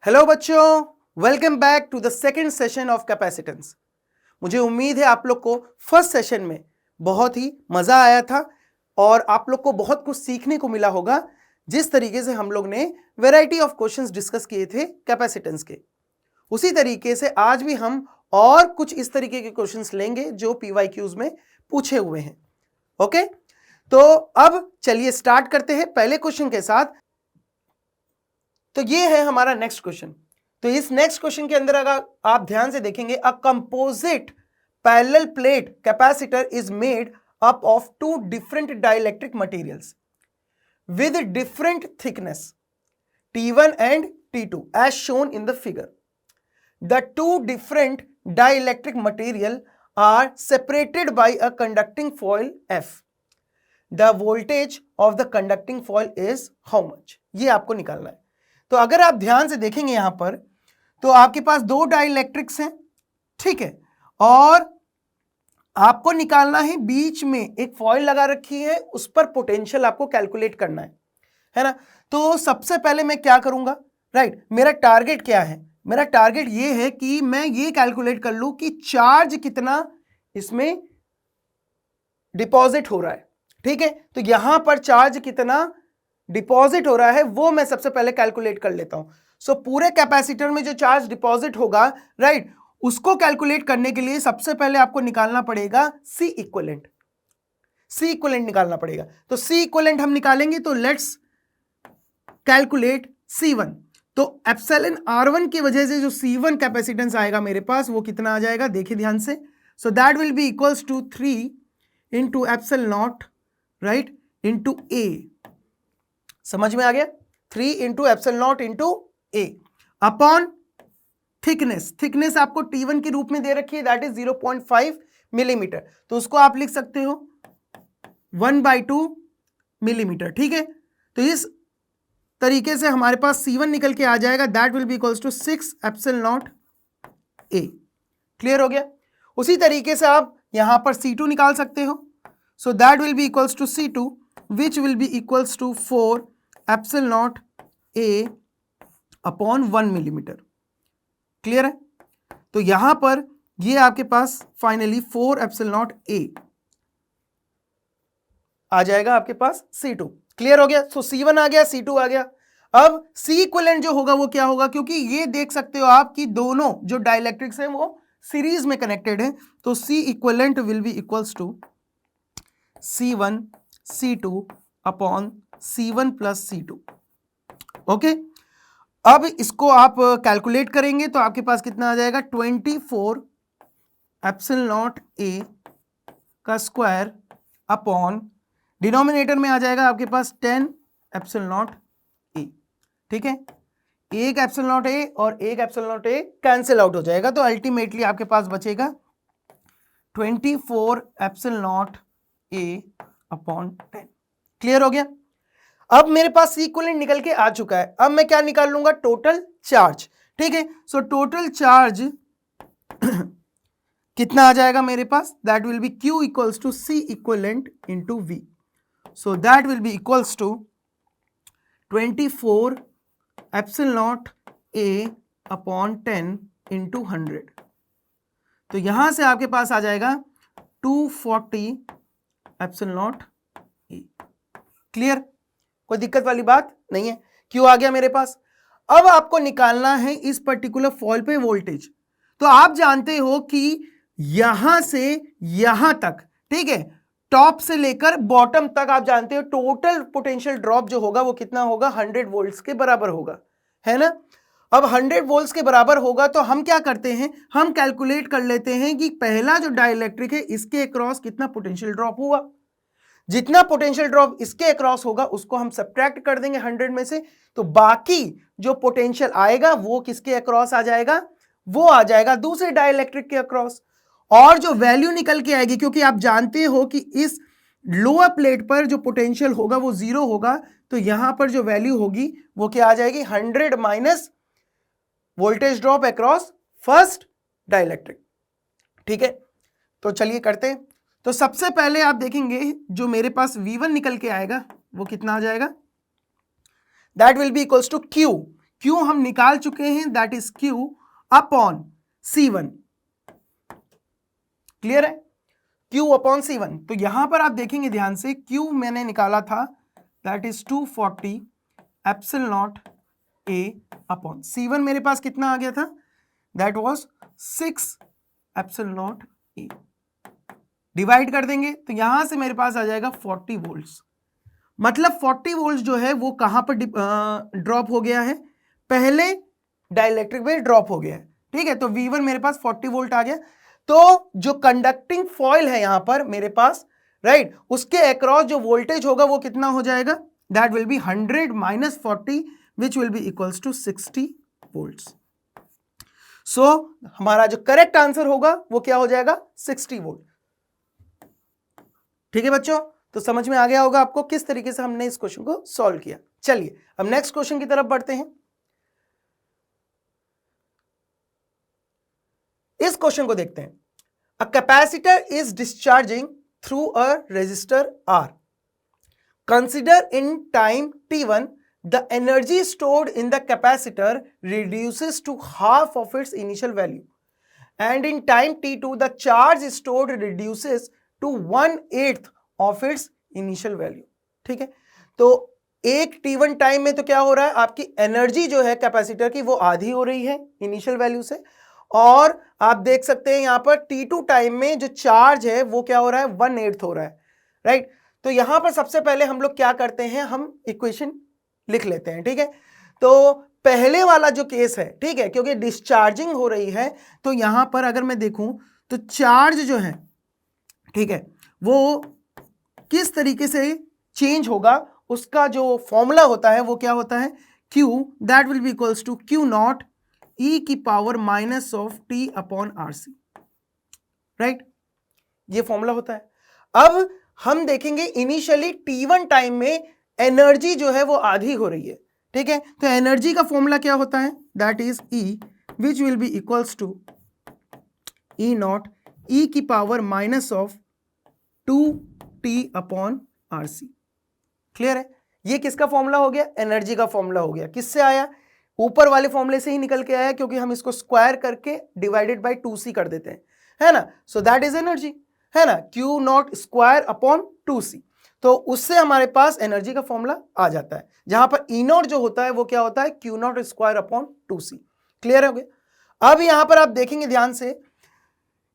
Hello बच्चों, welcome back to the second session of capacitance. मुझे उम्मीद है आप लोग को फर्स्ट सेशन में बहुत ही मजा आया था और आप लोग को बहुत कुछ सीखने को मिला होगा। जिस तरीके से हम लोग ने वैरायटी ऑफ क्वेश्चंस डिस्कस किए थे कैपेसिटेंस के, उसी तरीके से आज भी हम और कुछ इस तरीके के क्वेश्चंस लेंगे जो पीवाईक्यूज में पूछे हुए हैं। ओके, तो अब चलिए स्टार्ट करते हैं पहले क्वेश्चन के साथ। तो ये है हमारा नेक्स्ट क्वेश्चन। तो इस नेक्स्ट क्वेश्चन के अंदर अगर आप ध्यान से देखेंगे, a composite parallel plate capacitor is made up of two different dielectric materials with different thickness T1 and T2 as shown in the figure. The two different dielectric material are separated by a conducting foil F. The voltage of the conducting foil is how much? ये आपको निकालना है। तो अगर आप ध्यान से देखेंगे यहां पर, तो आपके पास दो डाइलेक्ट्रिक्स हैं, ठीक है, और आपको निकालना है, बीच में एक फॉइल लगा रखी है, उस पर पोटेंशियल आपको कैलकुलेट करना है ना। तो सबसे पहले मैं क्या करूंगा, राइट, मेरा टारगेट क्या है? मेरा टारगेट ये है कि मैं ये कैलकुलेट कर लूं कि चार्ज कितना इसमें डिपॉजिट हो रहा है, ठीक है। तो यहां पर चार्ज कितना डिपॉजिट हो रहा है वो मैं सबसे पहले कैलकुलेट कर लेता हूं। सो पूरे कैपेसिटर में जो चार्ज डिपॉजिट होगा, राइट, उसको कैलकुलेट करने के लिए सबसे पहले आपको निकालना पड़ेगा सी इक्विवेलेंट। सी इक्विवेलेंट निकालना पड़ेगा। तो सी इक्विवेलेंट हम निकालेंगे, तो लेट्स कैलकुलेट C1। तो एप्सिलॉन R1 की वजह से जो C1 कैपेसिटेंस आएगा मेरे पास, वो कितना आ जाएगा, देखिए ध्यान से। So that will be equals to 3 into epsilon nought, right, into A। समझ में आ गया? 3 into epsilon nought into A upon thickness. Thickness आपको T1 के रूप में दे रखी है, दैट इज 0.5 मिलीमीटर। तो उसको आप लिख सकते हो 1/2 मिलीमीटर, ठीक है। तो इस तरीके से हमारे पास C1 निकल के आ जाएगा, that will be equals to 6 epsilon not A। Clear हो गया? उसी तरीके से आप यहां पर C2 निकाल सकते हो। So that will be equals to C2 which will be equals to 4 epsilon not A upon 1 millimetre. Clear है? तो यहां पर ये आपके पास फाइनली 4 एप्सिलॉन नॉट A आ जाएगा आपके पास C2। क्लियर हो गया? सो C1 आ गया, C2 आ गया। अब C इक्विवेलेंट जो होगा वो क्या होगा, क्योंकि ये देख सकते हो आप कि दोनों जो डाइलेक्ट्रिक्स हैं वो सीरीज में कनेक्टेड है। तो C equivalent will be equals to C1 C2 upon C1 plus C2। Okay, अब इसको आप कैलकुलेट करेंगे तो आपके पास कितना आ जाएगा, 24 एप्सिलॉन नॉट A का स्क्वायर अपॉन डिनोमिनेटर में आ जाएगा आपके पास 10 एप्सिलॉन नॉट A, ठीक है। एक एप्सिलॉन नॉट A और एक epsilon not A cancel out हो जाएगा, तो अल्टीमेटली आपके पास बचेगा 24 epsilon not A upon 10। Clear हो गया? अब मेरे पास सी इक्विवेलेंट निकल के आ चुका है। अब मैं क्या निकाल लूंगा, टोटल चार्ज, ठीक है। सो टोटल चार्ज कितना आ जाएगा मेरे पास, that will be Q equals to C equivalent into V। So that will be equals to 24 epsilon not A upon 10 into 100। तो यहां से आपके पास आ जाएगा 240 एप्सिलॉन नॉट A। क्लियर? कोई दिक्कत वाली बात नहीं है। क्यों आ गया मेरे पास? अब आपको निकालना है इस पर्टिकुलर फॉइल पे वोल्टेज। तो आप जानते हो कि यहां से यहां तक, ठीक है, टॉप से लेकर बॉटम तक आप जानते हो टोटल पोटेंशियल ड्रॉप जो होगा वो कितना होगा, 100 वोल्ट्स के बराबर होगा, है ना। अब 100 वोल्ट्स के बराबर होगा तो हम क्या करते हैं, हम कैलकुलेट कर लेते हैं कि पहला जो डाइलेक्ट्रिक है इसके अक्रॉस कितना पोटेंशियल ड्रॉप हुआ। जितना पोटेंशियल ड्रॉप इसके अक्रॉस होगा उसको हम सब्ट्रैक्ट कर देंगे 100 में से, तो बाकी जो पोटेंशियल आएगा वो किसके अक्रॉस आ जाएगा, वो आ जाएगा दूसरे डाइलेक्ट्रिक के अक्रॉस। और जो वैल्यू निकल के आएगी, क्योंकि आप जानते हो कि इस लोअर प्लेट पर जो पोटेंशियल होगा वो 0 होगा, तो यहां पर जो वैल्यू होगी वो क्या आ जाएगी, 100 minus voltage drop across first dielectric, ठीक है। तो चलिए करते हैं। तो सबसे पहले आप देखेंगे जो मेरे पास V1 निकल के आएगा वो कितना आ जाएगा, that will be equals to Q। Q हम निकाल चुके हैं, that is Q upon C1। Clear है? Q upon C1। तो यहां पर आप देखेंगे ध्यान से, Q मैंने निकाला था that is 240 epsilon not A upon C1 मेरे पास कितना आ गया था, that was 6 epsilon not A। Divide कर देंगे तो यहां से मेरे पास आ जाएगा 40 वोल्ट्स। मतलब 40 वोल्ट्स जो है वो कहां पर ड्रॉप हो गया है, पहले डाइलेक्ट्रिक में ड्रॉप हो गया है। ठीक है, तो V1 मेरे पास 40 वोल्ट आ गया। तो जो कंडक्टिंग फॉइल है यहां पर मेरे पास, राइट, उसके अक्रॉस जो वोल्टेज होगा वो कितना हो जाएगा, that will be 100 minus 40 which will be equals to 60 volts. So हमारा जो करेक्ट आंसर होगा वो क्या हो जाएगा, 60 वोल्ट। ठीक है बच्चों, तो समझ में आ गया होगा आपको किस तरीके से हमने इस क्वेश्चन को सॉल्व किया। चलिए अब नेक्स्ट क्वेश्चन की तरफ बढ़ते हैं। इस क्वेश्चन को देखते हैं। A capacitor is discharging through a resistor R। Consider in time t1 the energy stored in the capacitor reduces to half of its initial value, and in time t2 the charge stored reduces to 1/8 of its initial value। ठीक है, तो एक t1 time में तो क्या हो रहा है, आपकी एनर्जी जो है कैपेसिटर की वो आधी हो रही है इनिशियल वैल्यू से, और आप देख सकते हैं यहां पर t2 टाइम में जो चार्ज है वो क्या हो रहा है, 1/8 हो रहा है, राइट। तो यहां पर सबसे पहले हम लोग क्या करते हैं, हम इक्वेशन लिख लेते हैं। ठीक है, तो पहले वाला जो केस है, ठीक है, क्योंकि डिस्चार्जिंग हो रही है तो यहां पर अगर मैं देखूं तो चार्ज जो है, ठीक है, वो किस तरीके से चेंज होगा, उसका जो फॉर्मूला होता है वो क्या होता है, Q that will be equals to Q nought E की power minus of T upon RC, right, ये फॉर्मूला होता है। अब हम देखेंगे इनिशियली T1 टाइम में एनर्जी जो है वो आधी हो रही है। ठीक है, तो एनर्जी का फॉर्मूला क्या होता है, that is E which will be equals to E nought E की power minus of 2T upon RC। Clear है, ये किसका फॉर्मूला हो गया, एनर्जी का फॉर्मूला हो गया। किससे आया, ऊपर वाले फॉर्मूले से ही निकल के आया, क्योंकि हम इसको स्क्वायर करके डिवाइडेड बाय 2C कर देते हैं, है ना। सो दैट इज एनर्जी, है ना, Q not square upon 2C। तो उससे हमारे पास एनर्जी का फॉर्मूला आ जाता है, जहां पर E नॉट जो होता है वो क्या होता है, Q not square upon 2C। Clear हो गया। अब यहां पर आप देखेंगे ध्यान से,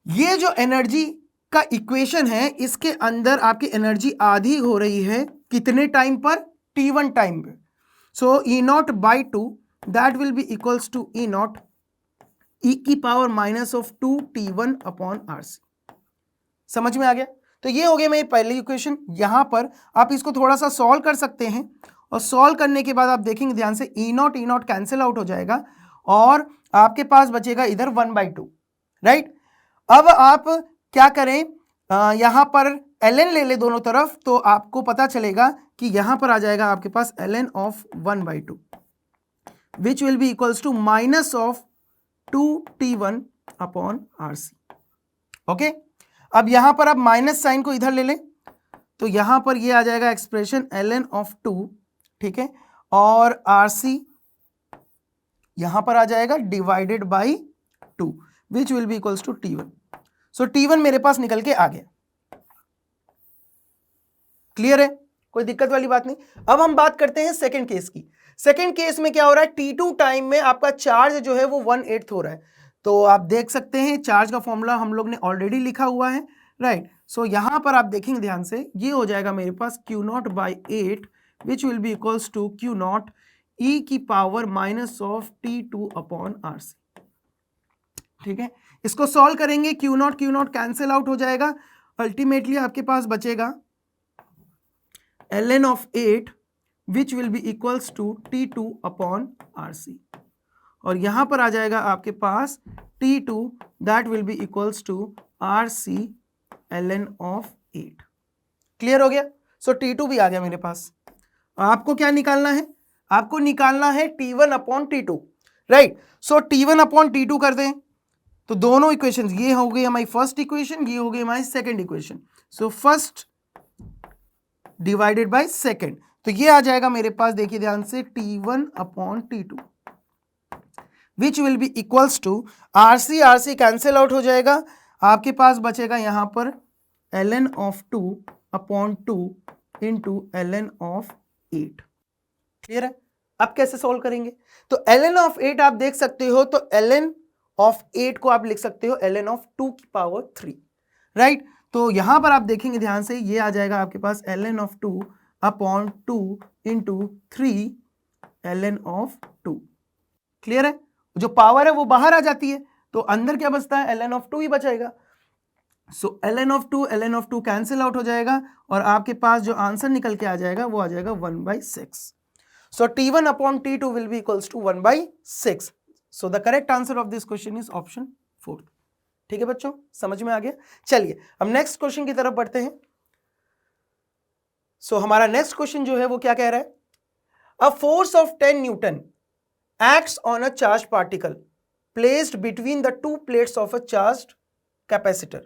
ये जो एनर्जी का इक्वेशन है इसके अंदर आपकी एनर्जी आधी हो रही है कितने टाइम पर, T1 टाइम पे। So E nought by 2 that will be equals to E nought E की power minus of 2T1 upon RC। समझ में आ गया। तो ये हो गया मेरी पहली इक्वेशन। यहां पर आप इसको थोड़ा सा सॉल्व कर सकते हैं, और सॉल्व करने के बाद आप देखेंगे ध्यान से E नॉट कैंसिल आउट हो जाएगा, और आपके पास बचेगा इधर 1/2, राइट। अब आप क्या करें, यहां पर ln ले ले दोनों तरफ, तो आपको पता चलेगा कि यहां पर आ जाएगा आपके पास ln of 1/2 which will be equals to minus of 2T1 upon RC। Okay, अब यहां पर आप माइनस साइन को इधर ले लें, तो यहां पर ये आ जाएगा एक्सप्रेशन ln ऑफ 2, ठीक है, और RC यहां पर आ जाएगा divided by 2 which will be equals to T1। So T1 मेरे पास निकल के आ गया। क्लियर है, कोई दिक्कत वाली बात नहीं। अब हम बात करते हैं सेकंड केस की। सेकंड केस में क्या हो रहा है, T2 टाइम में आपका चार्ज जो है वो 1/8 हो रहा है। तो आप देख सकते हैं चार्ज का फॉर्मूला हम लोग ने ऑलरेडी लिखा हुआ है, राइट। सो यहां पर आप देखेंगे ध्यान से, ये हो जाएगा मेरे पास Q nought by 8 which will be equals to Q nought E की power minus of T2 upon RC। ठीक है, इसको सॉल्व करेंगे, Q नॉट कैंसिल आउट हो जाएगा, अल्टीमेटली आपके पास बचेगा ln of 8 which will be equals to T2 upon RC, और यहां पर आ जाएगा आपके पास T2 that will be equals to RC ln of 8। Clear हो गया। सो T2 भी आ गया मेरे पास। आपको क्या निकालना है, आपको निकालना है T1 अपॉन T2, राइट। सो T1 अपॉन T2 कर दें, तो दोनों इक्वेशन, ये हो गई हमारी फर्स्ट इक्वेशन, ये हो गई हमारी second equation. So first divided by second, तो ये आ जाएगा मेरे पास, देखिए ध्यान से, T1 upon T2। Which will be equals to RC cancel out हो जाएगा, आपके पास बचेगा यहां पर ln of 2 upon 2 into ln of 8। Clear है? अब कैसे सोल्व करेंगे? तो ln of 8 आप देख सकते हो, तो ln of 8 को आप लिख सकते हो ln of 2 की पावर 3, राइट? तो यहां पर आप देखेंगे ध्यान से, ये आ जाएगा आपके पास ln of 2 upon 2 into 3 ln of 2। Clear है? जो पावर है वो बाहर आ जाती है, तो अंदर क्या बचता है? ln of 2 ही बचेगा। सो ln of 2 कैंसिल आउट हो जाएगा और आपके पास जो आंसर निकल के आ जाएगा वो आ जाएगा 1/6। So T1 upon T2 will be equals to 1/6। So the correct answer of this question is option 4। ठीक है बच्चों, समझ में आ गया? चलिए अब नेक्स्ट क्वेश्चन की तरफ बढ़ते हैं। सो हमारा नेक्स्ट क्वेश्चन जो है वो क्या कह रहा है? A force of 10 Newton acts on a charged particle placed between the two plates of a charged capacitor.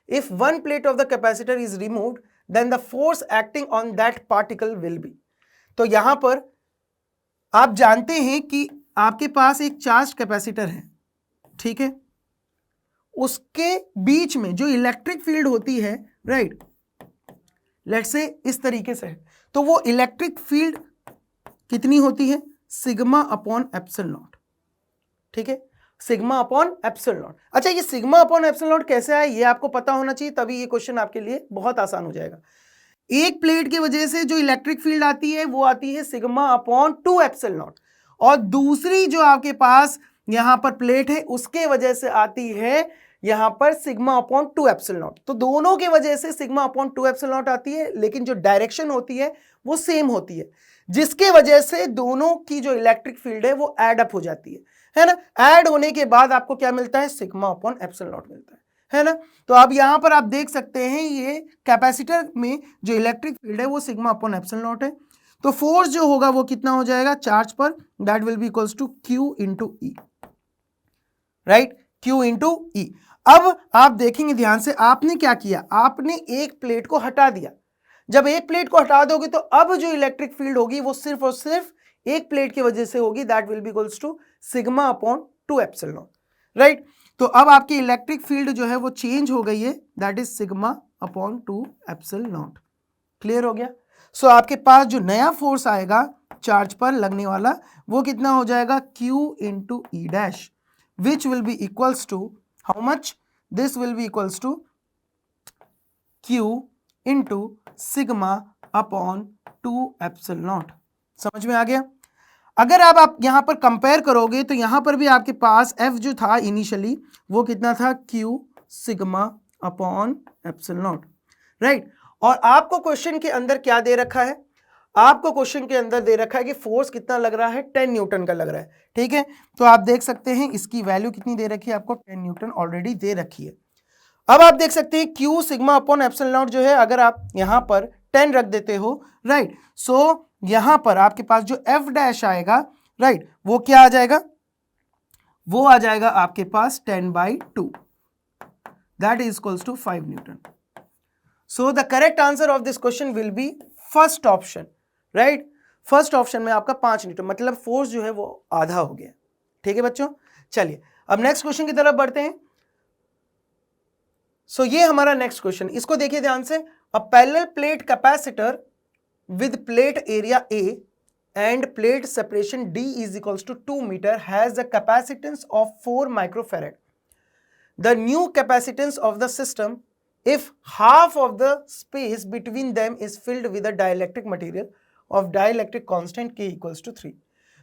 If one plate of the capacitor is removed, then the force acting on that particle will be. तो यहां पर आप जानते हैं कि आपके पास एक charge capacitor है, ठीक है? उसके बीच में जो इलेक्ट्रिक फील्ड होती है, राइट, लेट्स से इस तरीके से है, तो वो इलेक्ट्रिक फील्ड कितनी होती है? Sigma upon epsilon naught. ठीक है, सिग्मा अपॉन एप्सिलॉन नॉट। अच्छा, ये सिग्मा अपॉन एप्सिलॉन नॉट कैसे आया ये आपको पता होना चाहिए, तभी ये क्वेश्चन आपके लिए बहुत आसान हो जाएगा। एक प्लेट की वजह से जो इलेक्ट्रिक फील्ड आती है वो आती है सिग्मा अपॉन 2 एप्सिलॉन नॉट, और दूसरी जो आपके पास यहां पर प्लेट है उसके वजह से आती है यहां पर सिग्मा अपॉन 2 एप्सिलॉन नॉट। तो दोनों की वजह से सिग्मा अपॉन 2 एप्सिलॉन नॉट आती है, लेकिन जो डायरेक्शन होती है वो सेम होती है, जिसके वजह से दोनों की जो इलेक्ट्रिक फील्ड है वो ऐड अप हो जाती है ना? ऐड होने के बाद आपको क्या मिलता है? सिग्मा अपॉन एप्सिलॉन नॉट मिलता है ना? तो अब यहां पर आप देख सकते हैं ये कैपेसिटर में जो इलेक्ट्रिक फील्ड है वो सिग्मा अपॉन एप्सिलॉन नॉट है। तो फोर्स जो होगा वो कितना हो जाएगा चार्ज पर? That will be equals to Q into E, right? Q into E. अब आप देखेंगे ध्यान से, आपने क्या किया? आपने एक प्लेट को हटा दिया। जब एक प्लेट को हटा दोगे तो अब जो इलेक्ट्रिक फील्ड होगी वो सिर्फ और सिर्फ एक प्लेट की वजह से होगी, that will be equals to sigma upon 2 epsilon nought, right? तो अब आपकी इलेक्ट्रिक फील्ड जो है वो चेंज हो गई है, that is sigma upon 2 epsilon not. Clear हो गया? सो आपके पास जो नया फोर्स आएगा चार्ज पर लगने वाला वो कितना हो जाएगा? Q into E dash, which will be equals to how much? This will be equals to Q into sigma upon 2 epsilon nought. समझ में आ गया? अगर आप यहां पर कंपेयर करोगे तो यहां पर भी आपके पास F जो था इनिशियली वो कितना था? Q sigma upon epsilon nought, right? और आपको क्वेश्चन के अंदर क्या दे रखा है? आपको क्वेश्चन के अंदर दे रखा है कि फोर्स कितना लग रहा है? 10 न्यूटन का लग रहा है, ठीक है? तो आप देख सकते हैं इसकी वैल्यू कितनी दे रखी है आपको? 10 न्यूटन ऑलरेडी दे रखी है। अब आप देख सकते हैं Q sigma upon epsilon not जो है, अगर आप यहां पर 10 रख देते हो, राइट, सो यहां पर आपके पास जो F डैश आएगा, राइट, वो क्या आ जाएगा? वो आ जाएगा आपके पास 10/2, that is equals to 5 newton. So the correct answer of this question will be first option, right? First option में आपका 5 न्यूटन, मतलब फोर्स जो है वो आधा हो गया। ठीक है बच्चों, चलिए अब नेक्स्ट क्वेश्चन की तरफ बढ़ते हैं। सो ये हमारा नेक्स्ट क्वेश्चन, इसको देखिए ध्यान से। A parallel plate capacitor with plate area A and plate separation D is equals to 2 meter has a capacitance of 4 microfarad. The new capacitance of the system if half of the space between them is filled with a dielectric material of dielectric constant K equals to 3.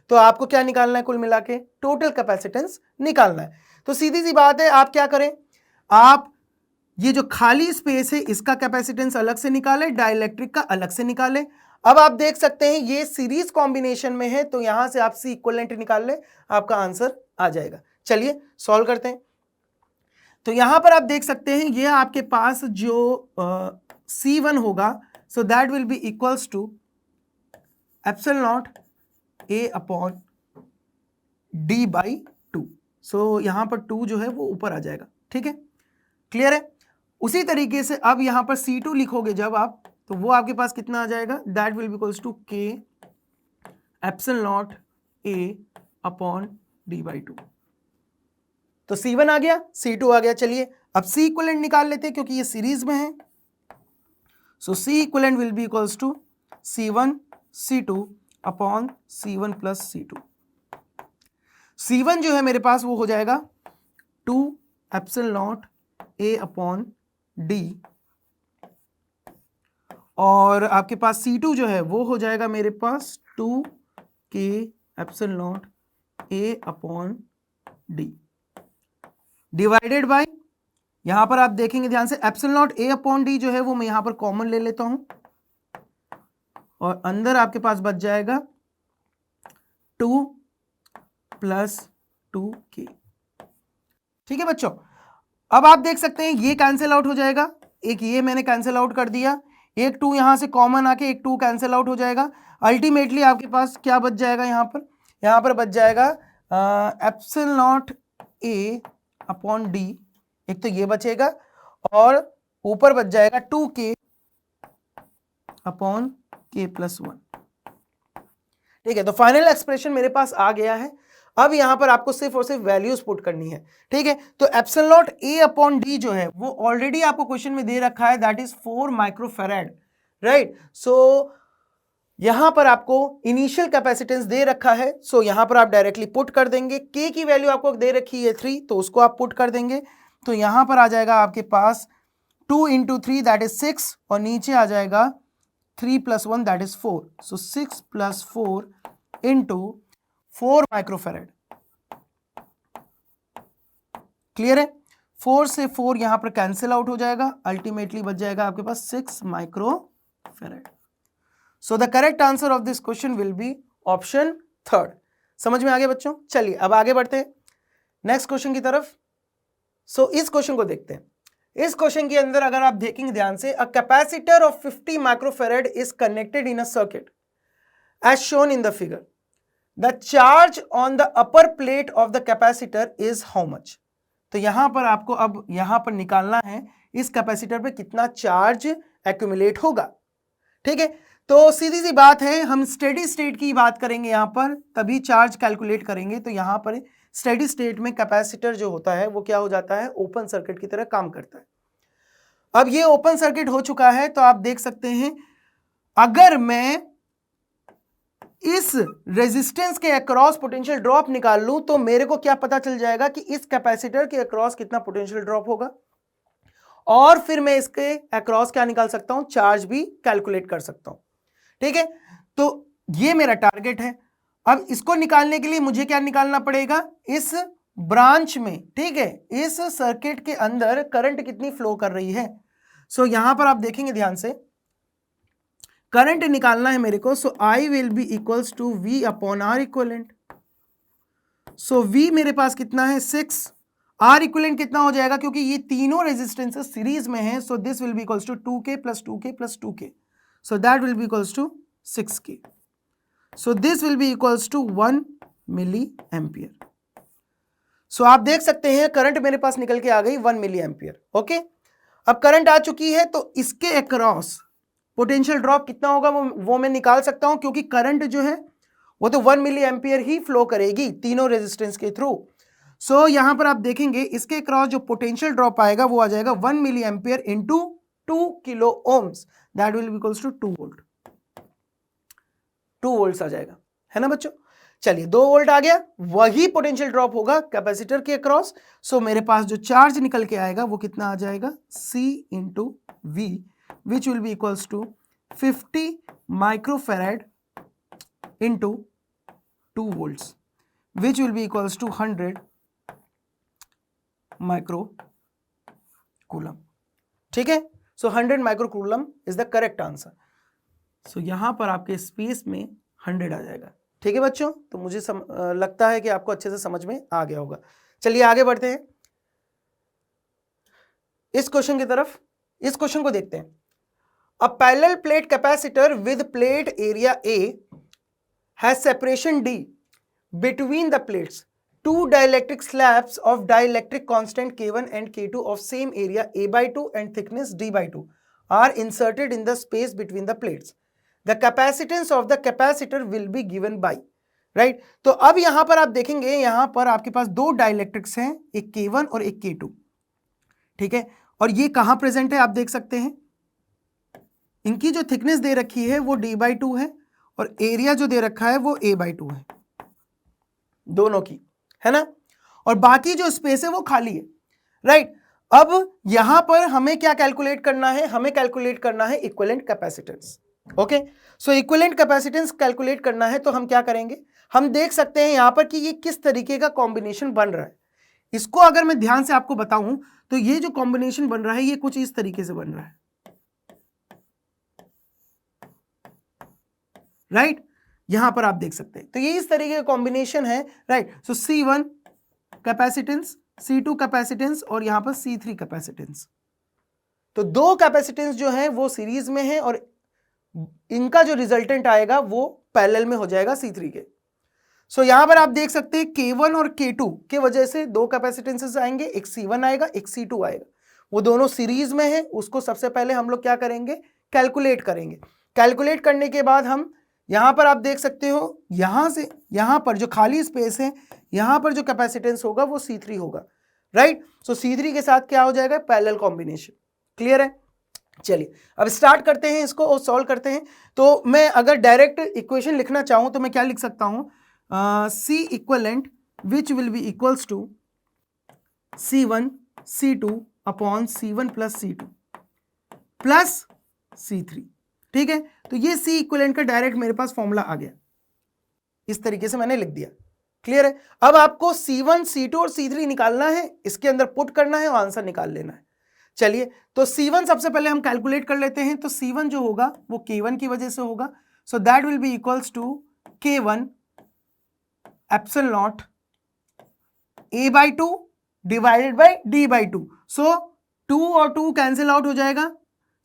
तो आपको क्या निकालना है? कुल मिला के total capacitance निकालना है। तो सीधी सी बात है, आप क्या करें? आप ये जो खाली स्पेस है इसका कैपेसिटेंस अलग से निकाले, डाइलेक्ट्रिक का अलग से निकाले। अब आप देख सकते हैं ये सीरीज कॉम्बिनेशन में है, तो यहां से आप C इक्विवेलेंट निकाल ले, आपका आंसर आ जाएगा। चलिए सॉल्व करते हैं। तो यहां पर आप देख सकते हैं ये आपके पास जो C1 होगा, so that will be equals to epsilon not A upon D/2। So यहां पर 2 जो है वो ऊपर आ जाएगा। ठीक है, क्लियर है? उसी तरीके से अब यहां पर C2 लिखोगे जब आप, तो वो आपके पास कितना आ जाएगा? That will be equals to K epsilon not A upon D/2। तो C1 आ गया, C2 आ गया। चलिए अब C इक्विवेलेंट निकाल लेते हैं क्योंकि ये सीरीज में है। So C equivalent will be equals to C1 C2 upon C1 plus C2। C1 जो है मेरे पास वो हो जाएगा 2 epsilon not A upon D, और आपके पास C2 जो है वो हो जाएगा मेरे पास 2K epsilon not A upon D divided by, यहां पर आप देखेंगे ध्यान से, epsilon not A upon D जो है वो मैं यहां पर कॉमन ले लेता हूं और अंदर आपके पास बच जाएगा 2 प्लस 2K। ठीक है बच्चों, अब आप देख सकते हैं ये कैंसिल आउट हो जाएगा, एक ये मैंने कैंसिल आउट कर दिया, एक 2 यहां से कॉमन आके एक 2 कैंसिल आउट हो जाएगा। अल्टीमेटली आपके पास क्या बच जाएगा, यहां पर बच जाएगा epsilon not A upon D, एक तो ये बचेगा और ऊपर बच जाएगा 2K अपॉन K प्लस 1। ठीक है, तो फाइनल एक्सप्रेशन मेरे पास आ गया है। अब यहां पर आपको सिर्फ और सिर्फ वैल्यूज पुट करनी है। ठीक है, तो epsilon not A upon D जो है वो ऑलरेडी आपको क्वेश्चन में दे रखा है, दैट इज 4 माइक्रोफैराड, राइट। सो यहां पर आपको इनिशियल कैपेसिटेंस दे रखा है, सो यहां पर आप डायरेक्टली पुट कर देंगे। K की वैल्यू आपको दे रखी है 3, तो उसको आप पुट कर देंगे, तो यहां पर आ जाएगा आपके पास 2 इंटू 3 दैट इज 6, और नीचे आ जाएगा 3 plus 1 that is 4, so 6 plus 4 into 4 microfarad. Clear है, 4 से 4 यहां पर कैंसिल आउट हो जाएगा, अल्टीमेटली बच जाएगा आपके पास 6 microfarad. So the correct answer of this question will be option 3। समझ में आ गया बच्चों? चलिए अब आगे बढ़ते हैं नेक्स्ट क्वेश्चन की तरफ। सो इस क्वेश्चन को देखते हैं। इस क्वेश्चन के अंदर अगर आप देखेंगे ध्यान से, a capacitor of 50 microfarad is connected in a circuit as shown in the figure. The charge on the upper plate of the capacitor is how much. तो यहां पर आपको अब यहां पर निकालना है इस कैपेसिटर पे कितना चार्ज एक्यूमुलेट होगा। ठीक है, तो सीधी सी बात है, हम स्टेडी स्टेट की बात करेंगे यहां पर, तभी चार्ज कैलकुलेट करेंगे। तो यहां पर स्टेडी स्टेट में कैपेसिटर जो होता है वो क्या हो जाता है, ओपन सर्किट की तरह काम करता है। अब ये ओपन सर्किट हो चुका है, तो आप देख सकते हैं अगर मैं इस रेजिस्टेंस के अक्रॉस पोटेंशियल ड्रॉप निकाल लूं तो मेरे को क्या पता चल जाएगा कि इस कैपेसिटर के अक्रॉस कितना पोटेंशियल ड्रॉप होगा, और फिर मैं इसके अक्रॉस क्या निकाल सकता हूं, चार्ज भी कैलकुलेट कर सकता हूं। ठीक है, तो ये मेरा टारगेट है। अब इसको निकालने के लिए मुझे क्या निकालना पड़ेगा, इस ब्रांच में, ठीक है, इस सर्किट के अंदर करंट कितनी फ्लो कर रही है। सो यहां पर आप देखेंगे ध्यान से, करंट निकालना है मेरे को। So I will be equals to V upon R equivalent. So V मेरे पास कितना है 6, R इक्विवेलेंट कितना हो जाएगा, क्योंकि ये तीनों रेजिस्टेंसेस सीरीज में हैं, so this will be equals to 2K plus 2K plus 2K, so that will be equals to 6K। So this will be equals to 1 milli ampere. So आप देख सकते हैं करंट मेरे पास निकल के आ गई 1 मिली एम्पियर। ओके, अब current आ चुकी है, तो इसके अक्रॉस पोटेंशियल ड्रॉप कितना होगा वो मैं निकाल सकता हूं, क्योंकि करंट जो है वो तो 1 मिली एम्पियर ही फ्लो करेगी तीनों रेजिस्टेंस के थ्रू। सो यहां पर आप देखेंगे इसके क्रॉस जो पोटेंशियल ड्रॉप आएगा वो आ जाएगा 1 milli ampere into 2 kilo ohms, that will be equals to 2 volt. 2 volt आ जाएगा, है ना बच्चों। चलिए 2 वोल्ट आ गया, वही पोटेंशियल ड्रॉप होगा कैपेसिटर के अक्रॉस। सो मेरे पास जो चार्ज निकल के आएगा वो कितना आ जाएगा, C into V, which will be equals to 50 microfarad into 2 volts, which will be equals to 100 microcoulomb. ठीक है, so 100 microcoulomb is the correct answer. so यहां पर आपके स्पेस में 100 आ जाएगा। ठीक है बच्चों, तो मुझे लगता है कि आपको अच्छे से समझ में आ गया होगा। चलिए आगे बढ़ते हैं इस क्वेश्चन की तरफ। इस क्वेश्चन को देखते हैं। A parallel plate capacitor with plate area A has separation D between the plates. Two dielectric slabs of dielectric constant K1 and K2 of same area A by 2 and thickness D by 2 are inserted in the space between the plates. The capacitance of the capacitor will be given by. Right. तो अब यहां पर आप देखेंगे, यहां पर आपके पास दो डाइलेक्ट्रिक्स हैं, एक K1 और एक K2, ठीक है। और ये कहां प्रेजेंट है आप देख सकते हैं, इनकी जो थिकनेस दे रखी है वो d/2 है और एरिया जो दे रखा है वो a/2 है, दोनों की, है ना। और बाकी जो स्पेस है वो खाली है, राइट। अब यहां पर हमें क्या कैलकुलेट करना है, हमें कैलकुलेट करना है इक्विवेलेंट कैपेसिटेंस। ओके, सो इक्विवेलेंट कैपेसिटेंस कैलकुलेट करना है तो हम क्या करेंगे, हम देख सकते हैं यहां पर कि ये किस तरीके का कॉम्बिनेशन बन रहा है। इसको अगर मैं ध्यान से आपको बताऊं तो ये जो कॉम्बिनेशन बन रहा है ये कुछ इस तरीके से बन रहा है, राइट। यहां पर आप देख सकते हैं तो ये इस तरीके का कॉम्बिनेशन है, राइट। सो C1 कैपेसिटेंस, C2 कैपेसिटेंस और यहां पर C3 कैपेसिटेंस। तो दो कैपेसिटेंस जो है वो सीरीज में है और इनका जो रिजल्टेंट आएगा वो पैरेलल में हो जाएगा C3 के। सो यहां पर आप देख सकते हैं K1 और K2 के वजह से दो कैपेसिटेंसेस आएंगे, एक C1 आएगा एक C2 आएगा, वो दोनों सीरीज में है। उसको सबसे पहले हम लोग क्या करेंगे, कैलकुलेट करेंगे। कैलकुलेट करने के बाद हम यहां पर आप देख सकते हो, यहां से यहां पर जो खाली स्पेस है यहां पर जो कैपेसिटेंस होगा वो C3 होगा, राइट। सो C3 के साथ क्या हो जाएगा, पैरेलल कॉम्बिनेशन। क्लियर है। चलिए अब स्टार्ट करते हैं इसको और सॉल्व करते हैं। तो मैं अगर डायरेक्ट इक्वेशन लिखना चाहूं तो मैं क्या लिख सकता हूं, C equivalent which will be equals to C1 C2 upon C1 plus C2 plus C3, ठीक है। तो ये C इक्विवेलेंट का डायरेक्ट मेरे पास फॉर्मूला आ गया, इस तरीके से मैंने लिख दिया। क्लियर है। अब आपको C1 C2 और C3 निकालना है, इसके अंदर पुट करना है और आंसर निकाल लेना है। चलिए तो C1 सबसे पहले हम कैलकुलेट कर लेते हैं। तो C1 जो होगा वो K1 की वजह से होगा, so that will be equals to K1 epsilon nought a/2 divided by d/2। So 2 और 2 कैंसिल आउट हो जाएगा।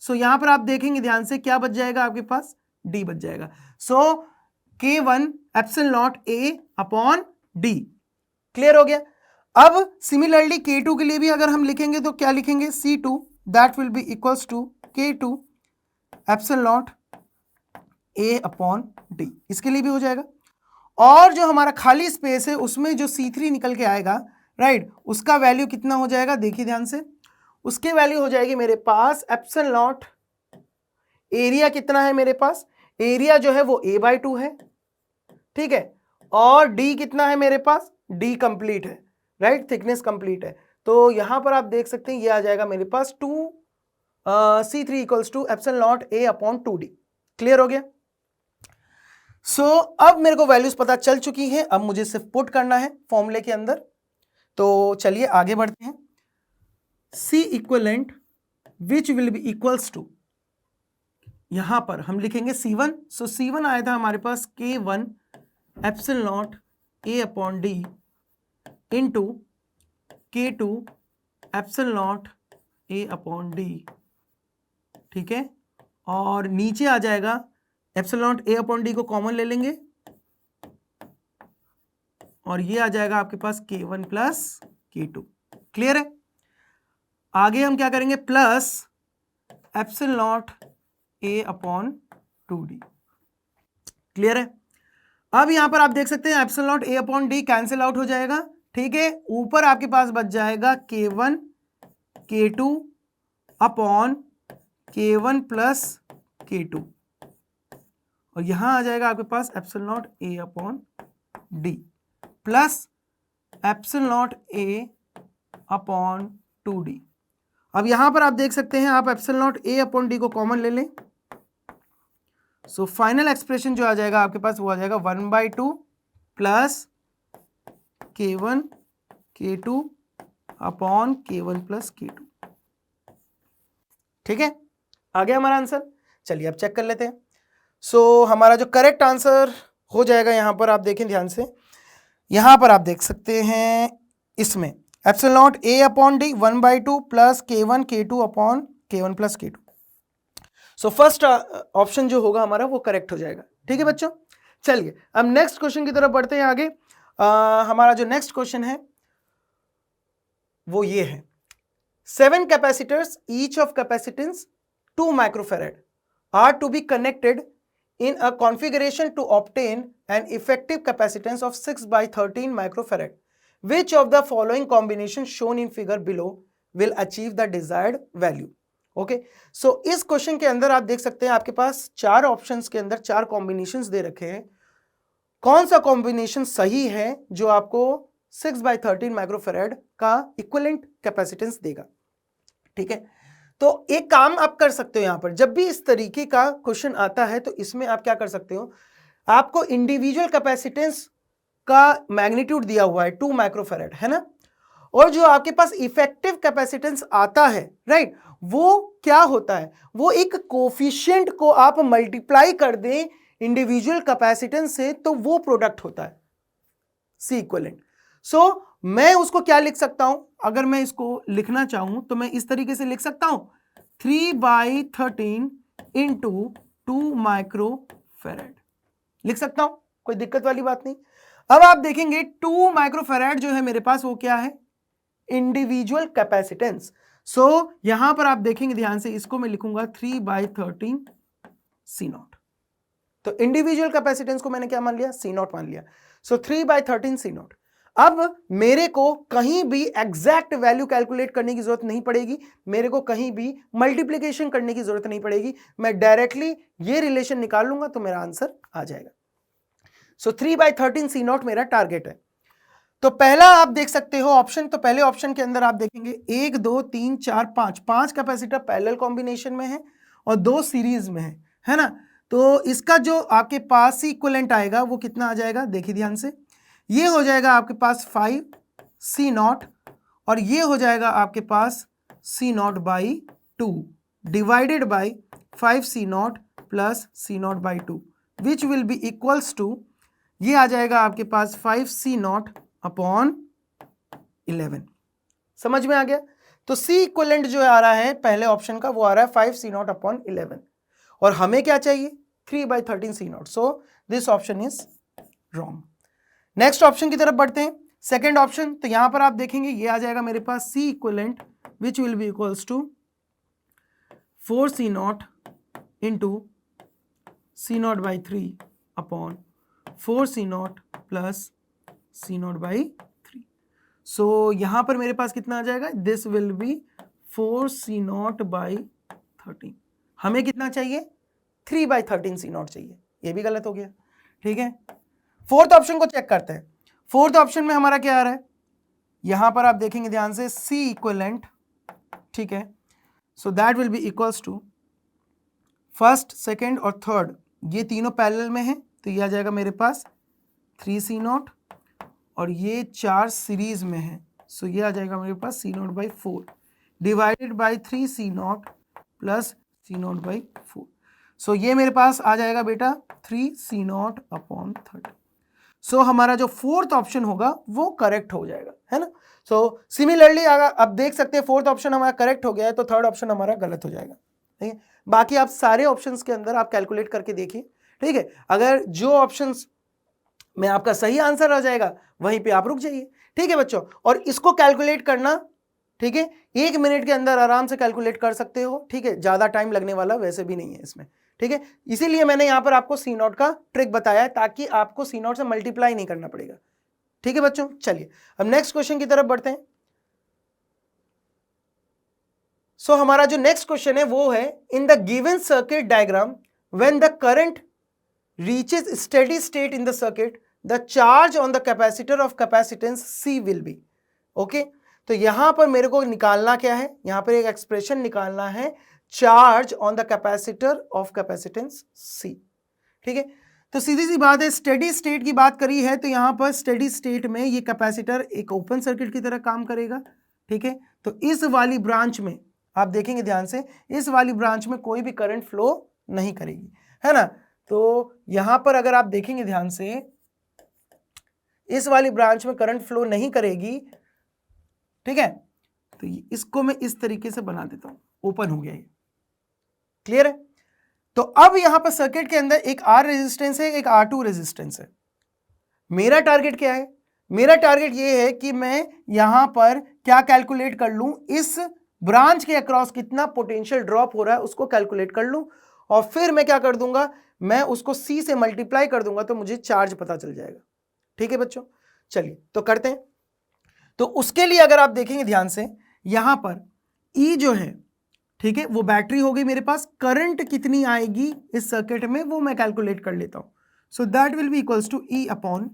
सो यहां पर आप देखेंगे ध्यान से क्या बच जाएगा आपके पास, d बच जाएगा। सो K1 epsilon not a upon d। Clear हो गया। अब सिमिलरली K2 के लिए भी अगर हम लिखेंगे तो क्या लिखेंगे, C2 that will be equals to K2 epsilon not a upon d, इसके लिए भी हो जाएगा। और जो हमारा खाली स्पेस है उसमें जो C3 निकल के आएगा, राइट, उसका वैल्यू कितना हो जाएगा, देखिए ध्यान से, उसके वैल्यू हो जाएगी मेरे पास एप्सिलॉन नॉट, एरिया कितना है मेरे पास, एरिया जो है वो a/2 है, ठीक है। और d कितना है मेरे पास, d कंप्लीट है, राइट, थिकनेस कंप्लीट है। तो यहां पर आप देख सकते हैं ये आ जाएगा मेरे पास C3 equals to epsilon not a upon 2d। Clear हो गया। सो अब मेरे को वैल्यूज पता चल चुकी हैं, अब मुझे सिर्फ पुट करना है फॉर्मूले के अंदर। तो चलिए आगे बढ़ते हैं। C equivalent which will be equals to, यहां पर हम लिखेंगे C1। सो C1 आया था हमारे पास K1 epsilon not a upon d into K2 epsilon not a upon d, ठीक है। और नीचे आ जाएगा epsilon not a upon d को कॉमन ले लेंगे और ये आ जाएगा आपके पास K1 प्लस K2। क्लियर है। आगे हम क्या करेंगे, plus epsilon not a upon 2d। Clear है। अब यहां पर आप देख सकते हैं epsilon not a upon d cancel out हो जाएगा, ठीक है। ऊपर आपके पास बच जाएगा K1 K2 upon K1 plus K2 और यहां आ जाएगा आपके पास epsilon not a upon d plus epsilon not a upon 2d। अब यहां पर आप देख सकते हैं, आप epsilon not a upon d को कॉमन ले लें। सो फाइनल एक्सप्रेशन जो आ जाएगा आपके पास वो आ जाएगा 1/2 plus K1 K2 upon K1 plus K2। ठीक है, आ गया हमारा आंसर। चलिए अब चेक कर लेते हैं। सो हमारा जो करेक्ट आंसर हो जाएगा, यहां पर आप देखें ध्यान से, यहां पर आप देख सकते हैं इसमें epsilon not a upon d 1/2 plus K1 K2 upon K1 plus K2। So first option जो होगा हमारा वो करेक्ट हो जाएगा। ठीक है बच्चों, चलिए अब नेक्स्ट क्वेश्चन की तरफ बढ़ते हैं आगे। हमारा जो नेक्स्ट क्वेश्चन है वो ये है, 7 capacitors each of capacitance 2 microfarad are to be connected in a configuration to obtain an effective capacitance of 6/13 microfarad, which of the following combination shown in figure below will achieve the desired value. Okay, so इस question के अंदर आप देख सकते हैं आपके पास 4 options के अंदर 4 कॉम्बिनेशंस दे रखे हैं। कौन सा कॉम्बिनेशन सही है जो आपको 6/13 माइक्रोफेरेड का इक्विवेलेंट कैपेसिटेंस देगा। ठीक है, तो एक काम आप कर सकते हो, यहां पर जब भी इस तरीके का क्वेश्चन आता है तो इसमें आप क्या कर सकते हो, आपको इंडिविजुअल कैपेसिटेंस का मैग्नीट्यूड दिया हुआ है 2 माइक्रोफेरेड, है ना, और जो आपके पास इफेक्टिव कैपेसिटेंस आता है, राइट, वो क्या होता है, वो एक कोफिशिएंट को आप मल्टीप्लाई कर दें इंडिविजुअल कैपेसिटेंस से तो वो प्रोडक्ट होता है सी इक्विवेलेंट। सो मैं उसको क्या लिख सकता हूं, अगर मैं इसको लिखना चाहूं तो मैं इस तरीके से लिख सकता हूं 3/13 इंटू 2 माइक्रोफेरेड लिख सकता हूं, कोई दिक्कत वाली बात नहीं। अब आप देखेंगे 2 माइक्रोफेरेड जो है मेरे पास वो क्या है, इंडिविजुअल कैपेसिटेंस। सो यहां पर आप देखेंगे ध्यान से, इसको मैं लिखूंगा 3/13 सी नॉट। तो इंडिविजुअल कैपेसिटेंस को मैंने क्या मान लिया, सी नॉट मान लिया। सो 3/13 सी नॉट। अब मेरे को कहीं भी एग्जैक्ट वैल्यू कैलकुलेट करने की जरूरत नहीं पड़ेगी, मेरे को कहीं भी मल्टीप्लीकेशन करने की जरूरत नहीं पड़ेगी, मैं डायरेक्टली ये रिलेशन निकाल लूंगा तो मेरा आंसर आ जाएगा। सो 3/13 सी नॉट मेरा टारगेट है। तो पहला आप देख सकते हो ऑप्शन, तो पहले ऑप्शन के अंदर आप देखेंगे 1 2 3 4 5 कैपेसिटर पैरेलल कॉम्बिनेशन में है और 2 सीरीज में है ना। तो इसका जो आपके पास इक्विवेलेंट आएगा वो कितना आ जाएगा, देखिए ध्यान से, ये हो जाएगा आपके पास 5 सी नॉट और ये हो जाएगा आपके पास C naught by 2 divided by 5 C naught plus C naught by 2 which will be equals to, ये आ जाएगा आपके पास 5 सी नॉट अपॉन 11। समझ में आ गया। तो सी इक्विवेलेंट जो आ रहा है पहले ऑप्शन का वो आ रहा है 5 सी नॉट अपॉन 11 और हमें क्या चाहिए 3/13 C naught. So this option is wrong. Next option की तरफ बढ़ते हैं, सेकेंड ऑप्शन। तो यहां पर आप देखेंगे ये आ जाएगा मेरे पास C equivalent which will be equals to 4 C naught into C naught by 3 upon 4 C naught plus C naught by 3। So यहां पर मेरे पास कितना आ जाएगा, this will be 4 C naught by 13। हमें कितना चाहिए 3/13 सी नॉट चाहिए, ये भी गलत हो गया। ठीक है, फोर्थ ऑप्शन को चेक करते हैं। फोर्थ ऑप्शन में हमारा क्या आ रहा है, यहां पर आप देखेंगे ध्यान से सी इक्विवेलेंट, ठीक है, so that will be equals to first second और थर्ड, ये तीनों पैरेलल में है तो ये आ जाएगा मेरे पास 3 सी नॉट और ये 4 सीरीज में है, सो ये आ जाएगा मेरे पास C naught by 4 divided by 3 C naught plus C naught by 4। So ये मेरे पास आ जाएगा बेटा 3 सी नॉट अपॉन 30। सो हमारा जो फोर्थ ऑप्शन होगा वो करेक्ट हो जाएगा, है ना। सो सिमिलरली अगर आप देख सकते हैं फोर्थ ऑप्शन हमारा करेक्ट हो गया है तो थर्ड ऑप्शन हमारा गलत हो जाएगा। ठीक है, बाकी आप सारे ऑप्शंस के अंदर आप कैलकुलेट करके देखिए। ठीक है, अगर जो ऑप्शंस में आपका सही आंसर आ जाएगा वहीं पे आप रुक जाइए। ठीक है बच्चों, और इसको कैलकुलेट करना, ठीक है, 1 मिनट के अंदर आराम से कैलकुलेट कर सकते हो। ठीक है, ज्यादा टाइम लगने वाला वैसे भी नहीं है इसमें। ठीक है, इसीलिए मैंने यहां पर आपको सी नॉट का ट्रिक बताया है ताकि आपको सी नॉट से मल्टीप्लाई नहीं करना पड़ेगा। ठीक है बच्चों, चलिए अब नेक्स्ट क्वेश्चन की तरफ बढ़ते हैं। सो हमारा जो नेक्स्ट क्वेश्चन है वो है, in the given circuit diagram when the current reaches steady state in the circuit, the charge on the capacitor of capacitance C will be. Okay? तो यहां पर मेरे को निकालना क्या है, यहां पर एक एक्सप्रेशन निकालना है charge on the capacitor of capacitance C। ठीक है, तो सीधी सी बात है, स्टेडी स्टेट की बात करी है तो यहां पर स्टेडी स्टेट में ये कैपेसिटर एक ओपन सर्किट की तरह काम करेगा। ठीक है, तो इस वाली ब्रांच में आप देखेंगे ध्यान से, इस वाली ब्रांच में कोई भी करंट फ्लो नहीं करेगी, है ना। तो यहां पर अगर आप देखेंगे ध्यान से, इस वाली ब्रांच में करंट फ्लो नहीं करेगी। ठीक है, तो इसको मैं इस तरीके से बना देता हूं, ओपन हो गया ये, क्लियर है। तो अब यहां पर सर्किट के अंदर एक R रेजिस्टेंस है, एक R2 रेजिस्टेंस है। मेरा टारगेट क्या है, मेरा टारगेट ये है कि मैं यहां पर क्या कैलकुलेट कर लूं, इस ब्रांच के अक्रॉस कितना पोटेंशियल ड्रॉप हो रहा है उसको कैलकुलेट कर लूं और फिर मैं क्या कर दूंगा, मैं उसको C से मल्टीप्लाई कर दूंगा तो मुझे चार्ज पता चल जाएगा। ठीक है बच्चों, चलिए तो करते हैं। तो उसके लिए अगर आप देखेंगे ध्यान से, यहां पर E जो है, ठीक है, वो बैटरी हो गई मेरे पास। करंट कितनी आएगी इस सर्किट में वो मैं कैलकुलेट कर लेता हूं। So that will be equals to E upon,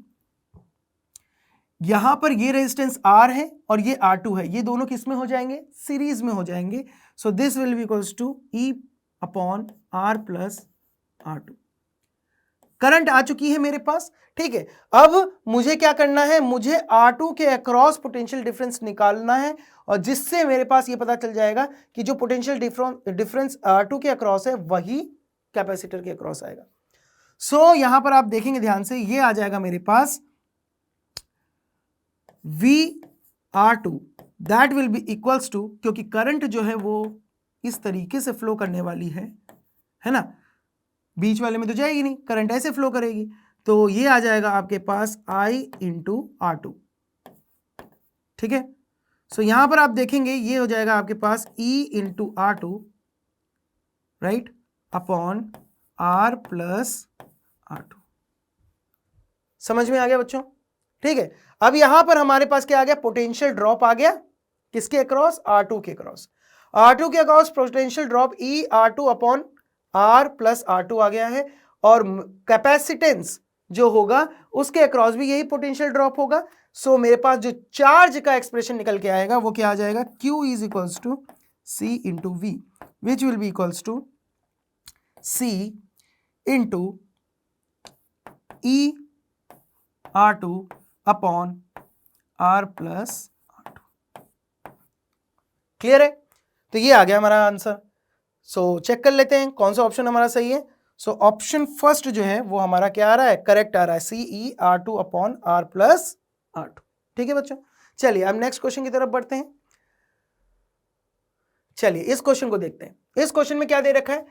यहां पर ये रेजिस्टेंस R है और ये R2 है, ये दोनों किस में हो जाएंगे, सीरीज में हो जाएंगे। So this will be equals to E upon R plus R2। Current आ चुकी है मेरे पास, ठीक है। अब मुझे क्या करना है, मुझे R2 के अक्रॉस पोटेंशियल डिफरेंस निकालना है, और जिससे मेरे पास ये पता चल जाएगा कि जो पोटेंशियल डिफरेंस R2 के अक्रॉस है वही कैपेसिटर के अक्रॉस आएगा। सो यहां पर आप देखेंगे ध्यान से, ये आ जाएगा मेरे पास VR2, that will be equals to, क्योंकि करंट जो है वो इस तरीके से फ्लो करने वाली है ना, बीच वाले में तो जाएगी नहीं, करंट ऐसे फ्लो करेगी, तो ये आ जाएगा आपके पास I इंटू R2। ठीक है, सो यहां पर आप देखेंगे ये हो जाएगा आपके पास E into R2, right, upon R plus R2। समझ में आ गया बच्चों? ठीक है, अब यहां पर हमारे पास क्या आ गया, पोटेंशियल ड्रॉप आ गया, किसके अक्रॉस, R2 के अक्रॉस। R2 के across potential drop E R2 upon R plus R2 आ गया है, और कैपेसिटेंस जो होगा उसके अक्रॉस भी यही पोटेंशियल ड्रॉप होगा। सो मेरे पास जो चार्ज का एक्सप्रेशन निकल के आएगा वो क्या आ जाएगा, Q is equals to C into V, which will be equals to C into E R2 upon R plus R2। Clear है? तो ये आ गया हमारा आंसर। सो चेक कर लेते हैं कौन सा ऑप्शन हमारा सही है। सो ऑप्शन फर्स्ट जो है वो हमारा क्या आ रहा है, करेक्ट आ रहा है, CE R2 upon R plus R2। ठीक है बच्चों, चलिए अब नेक्स्ट क्वेश्चन की तरफ बढ़ते हैं। चलिए इस क्वेश्चन को देखते हैं। इस क्वेश्चन में क्या दे रखा है,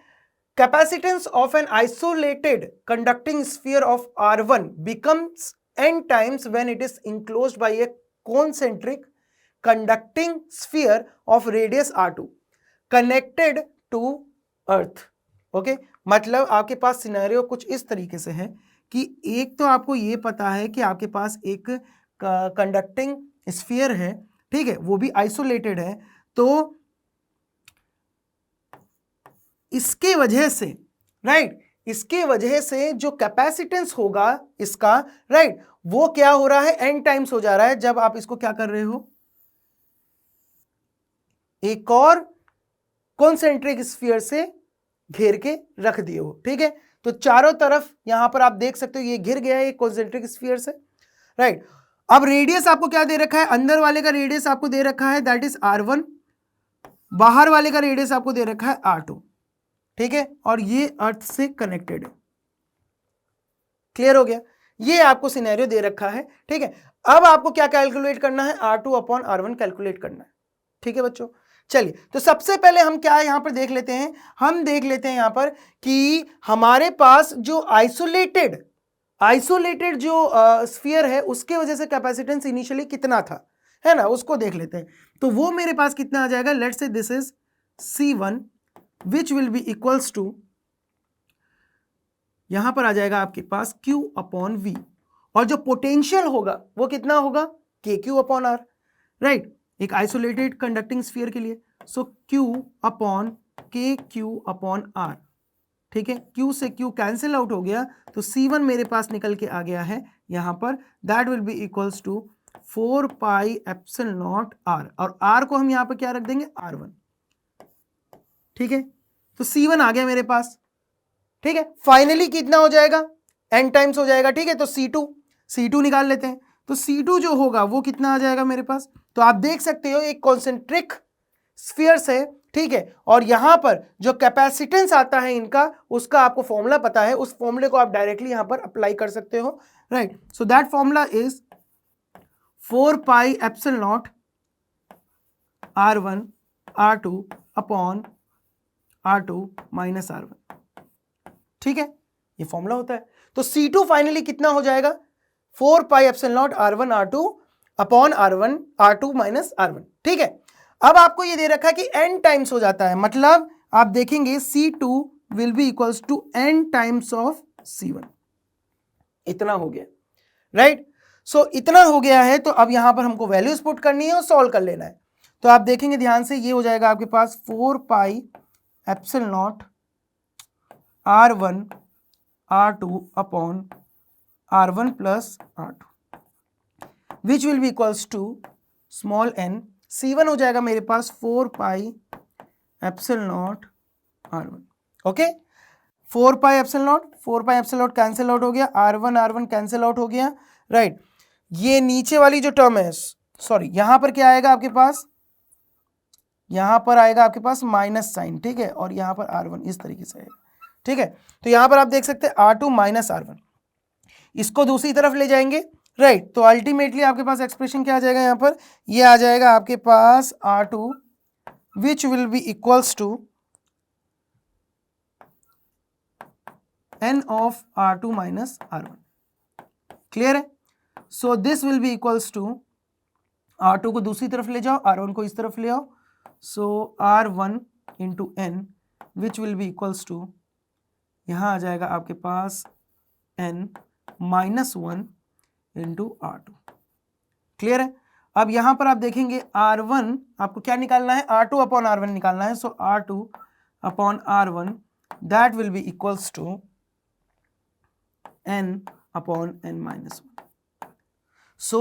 capacitance of an isolated conducting sphere of R1 becomes n times when it is enclosed by a concentric conducting sphere of radius R2 connected to earth। Okay, मतलब आपके पास सिनेरियो कुछ इस तरीके से है कि एक तो आपको ये पता है कि आपके पास एक कंडक्टिंग स्फीयर है, ठीक है, वो भी आइसोलेटेड है, तो इसके वजह से, राइट, इसके वजह से जो कैपेसिटेंस होगा इसका, राइट, वो क्या हो रहा है, n टाइम्स हो जा रहा है जब आप इसको क्या कर रहे हो, एक और कॉन्सेंट्रिक स्फीयर से घेर के रख दिए हो। ठीक है, तो चारों तरफ यहां पर आप देख सकते हो ये घिर गया है एक कॉन्सेंट्रिक स्फीयर से, राइट। अब रेडियस आपको क्या दे रखा है, अंदर वाले का रेडियस आपको दे रखा है दैट इज R1, बाहर वाले का रेडियस आपको दे रखा है R2। ठीक है, और ये अर्थ से कनेक्टेड है। क्लियर हो गया, ये आपको सिनेरियो दे रखा है। ठीक है, अब आपको क्या कैलकुलेट करना है, R2 अपॉन R1 कैलकुलेट करना है। ठीक है बच्चों, चलिए तो सबसे पहले हम क्या यहां पर देख लेते हैं, हम देख लेते हैं यहां पर कि हमारे पास जो आइसोलेटेड जो स्फीयर है उसके वजह से कैपेसिटेंस इनिशियली कितना था, है ना, उसको देख लेते हैं। तो वो मेरे पास कितना आ जाएगा, let's say this is C1 which will be equals to, यहां पर आ जाएगा आपके पास Q अपॉन V, और जो पोटेंशियल होगा वो कितना होगा, KQ अपॉन R, राइट, एक आइसोलेटेड कंडक्टिंग स्फीयर के लिए। सो Q upon KQ upon R। ठीक है, Q से Q कैंसिल आउट हो गया, तो C1 मेरे पास निकल के आ गया है यहां पर, that will be equals to 4 pi epsilon naught R, और R को हम यहां पर क्या रख देंगे, R1। ठीक है, तो C1 आ गया मेरे पास। ठीक है, फाइनली कितना हो जाएगा, n टाइम्स हो जाएगा। ठीक है, तो C2 निकाल लेते हैं। तो C2 जो होगा वो कितना आ जाएगा मेरे पास, तो आप देख सकते हो एक कॉन्सेंट्रिक स्फीयर है, ठीक है, और यहां पर जो कैपेसिटेंस आता है इनका, उसका आपको फॉर्मूला पता है, उस फॉर्मूले को आप डायरेक्टली यहां पर अप्लाई कर सकते हो, right. So that formula is 4 pi epsilon naught R1 R2 upon R2 minus R1। ठीक है, ये फॉर्मूला होता है। तो C2 फाइनली कितना हो जाएगा, 4 pi epsilon naught R1 R2 upon R2 minus R1। ठीक है, अब आपको ये दे रखा है कि n टाइम्स हो जाता है, मतलब आप देखेंगे C2 will be equals to n times of C1। इतना हो गया, राइट। सो इतना हो गया है, तो अब यहां पर हमको वैल्यूज पुट करनी है और सॉल्व कर लेना है। तो आप देखेंगे ध्यान से, ये हो जाएगा आपके पास 4 pi epsilon naught R1 R2 upon R1 plus R2 which will be equals to small n। C1 हो जाएगा मेरे पास 4 pi epsilon naught R1। Okay, 4 pi epsilon naught cancel out हो गया, R1 कैंसिल आउट हो गया, राइट। ये नीचे वाली जो टर्म है, सॉरी, यहां पर क्या आएगा आपके पास, यहां पर आएगा आपके पास माइनस साइन, ठीक है, और यहां पर R1 इस तरीके से आएगा, ठीक है। तो यहां पर आप देख सकते हैं R2 माइनस R1, इसको दूसरी तरफ ले जाएंगे, राइट। तो अल्टीमेटली आपके पास एक्सप्रेशन क्या आ जाएगा, यहां पर ये आ जाएगा आपके पास R2 which will be equals to n of R2 minus R1। Clear है? So this will be equals to, R2 को दूसरी तरफ ले जाओ, R1 को इस तरफ ले आओ, so R1 into n which will be equals to, यहां आ जाएगा आपके पास n minus 1 into R2। Clear है? अब यहां पर आप देखेंगे R1 आपको क्या निकालना है, R2 अपॉन R1 निकालना है, so R2 upon R1 that will be equals to n upon n minus 1। So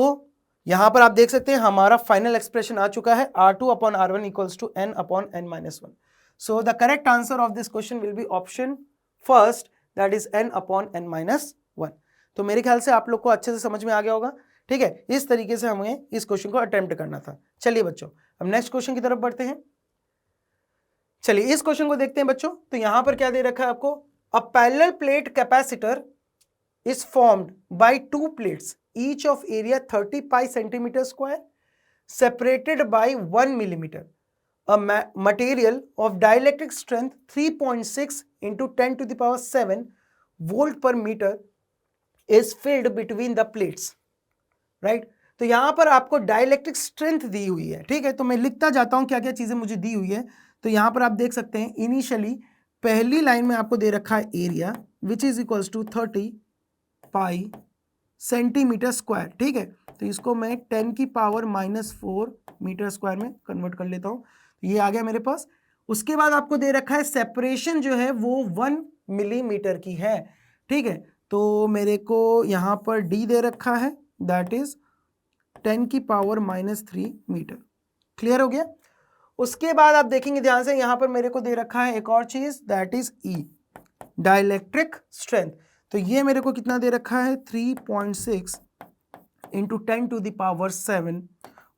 यहां पर आप देख सकते हैं हमारा फाइनल एक्सप्रेशन आ चुका है, R2 upon R1 equals to n upon n minus 1। So the correct answer of this question will be option first, that is n upon n minus 1। तो मेरे ख्याल से आप लोग को अच्छे से समझ में आ गया होगा, ठीक है। इस तरीके से हमें इस क्वेश्चन को अटेम्प्ट करना था। चलिए बच्चों, अब नेक्स्ट क्वेश्चन की तरफ बढ़ते हैं। चलिए इस क्वेश्चन को देखते हैं बच्चों। तो यहां पर क्या दे रखा है आपको, a parallel plate capacitor is formed by two plates each of area 30 pi centimeter square separated by 1 millimeter. A material of dielectric strength 3.6 into 10 to the power 7 volt per meter is filled between the plates, right? तो यहां पर आपको dielectric strength दी हुई है, ठीक है। तो मैं लिखता जाता हूं क्या क्या चीजें मुझे दी हुई है। तो यहां पर आप देख सकते हैं इनिशियली पहली लाइन में आपको दे रखा है area which is equals to 30 pi centimetre square, ठीक है। तो इसको मैं 10 की पावर -4 मीटर स्क्वायर में कन्वर्ट कर लेता हूं, तो ये आ गया मेरे पास। उसके बाद आपको दे रखा है सेपरेशन जो है वो 1 मिलीमीटर की है, ठीक है। तो मेरे को यहां पर d दे रखा है, दैट इज 10 की पावर -3 मीटर। क्लियर हो गया? उसके बाद आप देखेंगे ध्यान से, यहां पर मेरे को दे रखा है एक और चीज, that is E, dielectric strength. तो ये मेरे को कितना दे रखा है, 3.6 into 10 to the power 7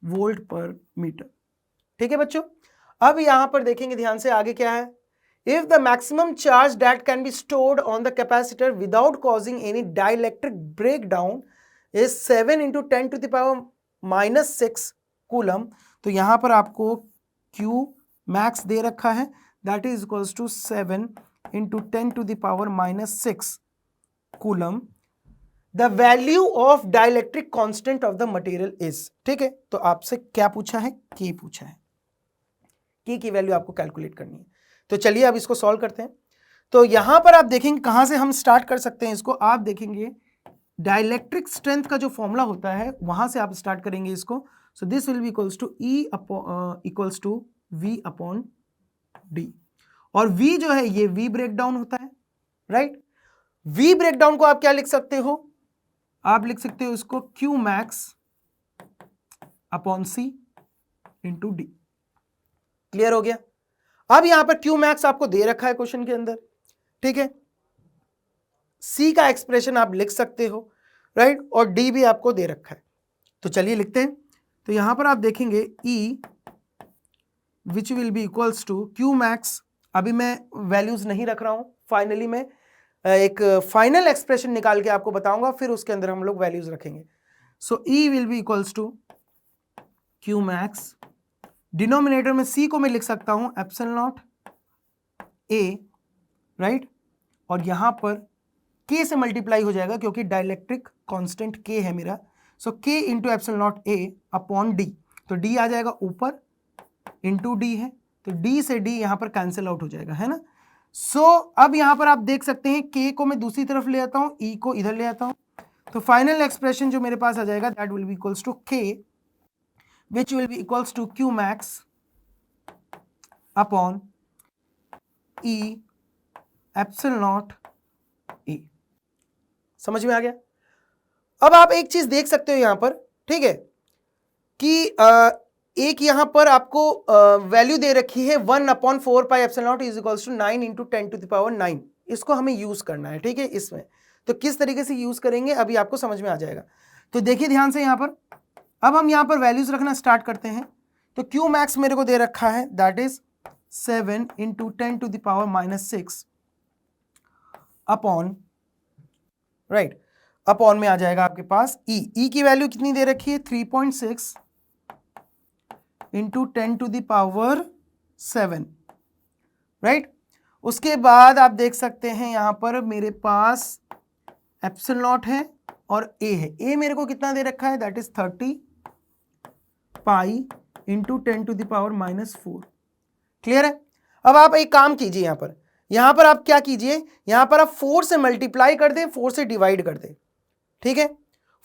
volt per metre, ठीक है बच्चों। अब यहां पर देखेंगे ध्यान से, आगे क्या है, if the maximum charge that can be stored on the capacitor without causing any dielectric break down is 7 into 10 to the power -6 coulomb. तो यहां पर आपको Q मैक्स दे रखा है, that is equals to 7 into 10 to the power -6 coulomb. The value of dielectric constant of the material is, ठीक है। तो आपसे क्या पूछा है, के पूछा है, के की वैल्यू आपको कैलकुलेट करनी है। तो चलिए अब इसको सॉल्व करते हैं। तो यहां पर आप देखेंगे कहां से हम स्टार्ट कर सकते हैं इसको, आप देखेंगे डाइलेक्ट्रिक स्ट्रेंथ का जो फॉर्मूला होता है वहां से आप स्टार्ट करेंगे इसको। So this will be equals to E equals to V upon D, और V जो है ये V ब्रेक डाउन होता है, राइट। V ब्रेकडाउन को आप क्या लिख सकते हो, आप लिख सकते हो इसको Q max upon C into D। Clear हो गया? अब यहां पर Q मैक्स आपको दे रखा है क्वेश्चन के अंदर, ठीक है। C का एक्सप्रेशन आप लिख सकते हो, राइट, और D भी आपको दे रखा है। तो चलिए लिखते हैं। तो यहां पर आप देखेंगे E which will be equals to Q max, अभी मैं वैल्यूज नहीं रख रहा हूं, फाइनली मैं एक फाइनल एक्सप्रेशन निकाल के आपको बताऊंगा, फिर उसके अंदर हम लोग वैल्यूज रखेंगे। So E will be equals to Q max, denominator में C को मैं लिख सकता हूं एप्सिलॉन नॉट A, राइट, और यहां पर K से मल्टीप्लाई हो जाएगा क्योंकि डाइलेक्ट्रिक कांस्टेंट K है मेरा। सो K into epsilon not A upon D, तो D आ जाएगा ऊपर, इंटू D है, तो D से D यहां पर कैंसिल आउट हो जाएगा, है ना। सो अब यहां पर आप देख सकते हैं k को मैं दूसरी तरफ ले आता हूं, e को इधर ले आता हूं, तो फाइनल एक्सप्रेशन जो मेरे पास आ जाएगा that will be equals to k which will be equals to q max upon e epsilon naught e। समझ में आ गया? अब आप एक चीज देख सकते हो यहां पर, ठीक है, कि एक यहां पर आपको वैल्यू दे रखी है 1/4 pi epsilon naught is equals to 9 into 10 to the power 9। इसको हमें यूज करना है, ठीक है। इसमें तो किस तरीके से यूज करेंगे अभी आपको समझ में आ जाएगा। तो देखिए ध्यान से यहां पर, अब हम यहां पर वैल्यूज रखना स्टार्ट करते हैं। तो क्यू मैक्स मेरे को दे रखा है that is 7 into 10 to the power -6 upon, right, upon में आ जाएगा आपके पास ई की वैल्यू कितनी दे रखी है 3.6 into 10 to the power 7, right. उसके बाद आप देख सकते हैं यहां पर मेरे पास एप्सिलॉन नॉट है और ए है। ए मेरे को कितना दे रखा है that is 30 pi into 10 to the power -4। Clear है? अब आप एक काम कीजिए, यहां पर आप क्या कीजिए, यहां पर आप 4 से मल्टीप्लाई कर दें, 4 से डिवाइड कर दें, ठीक है।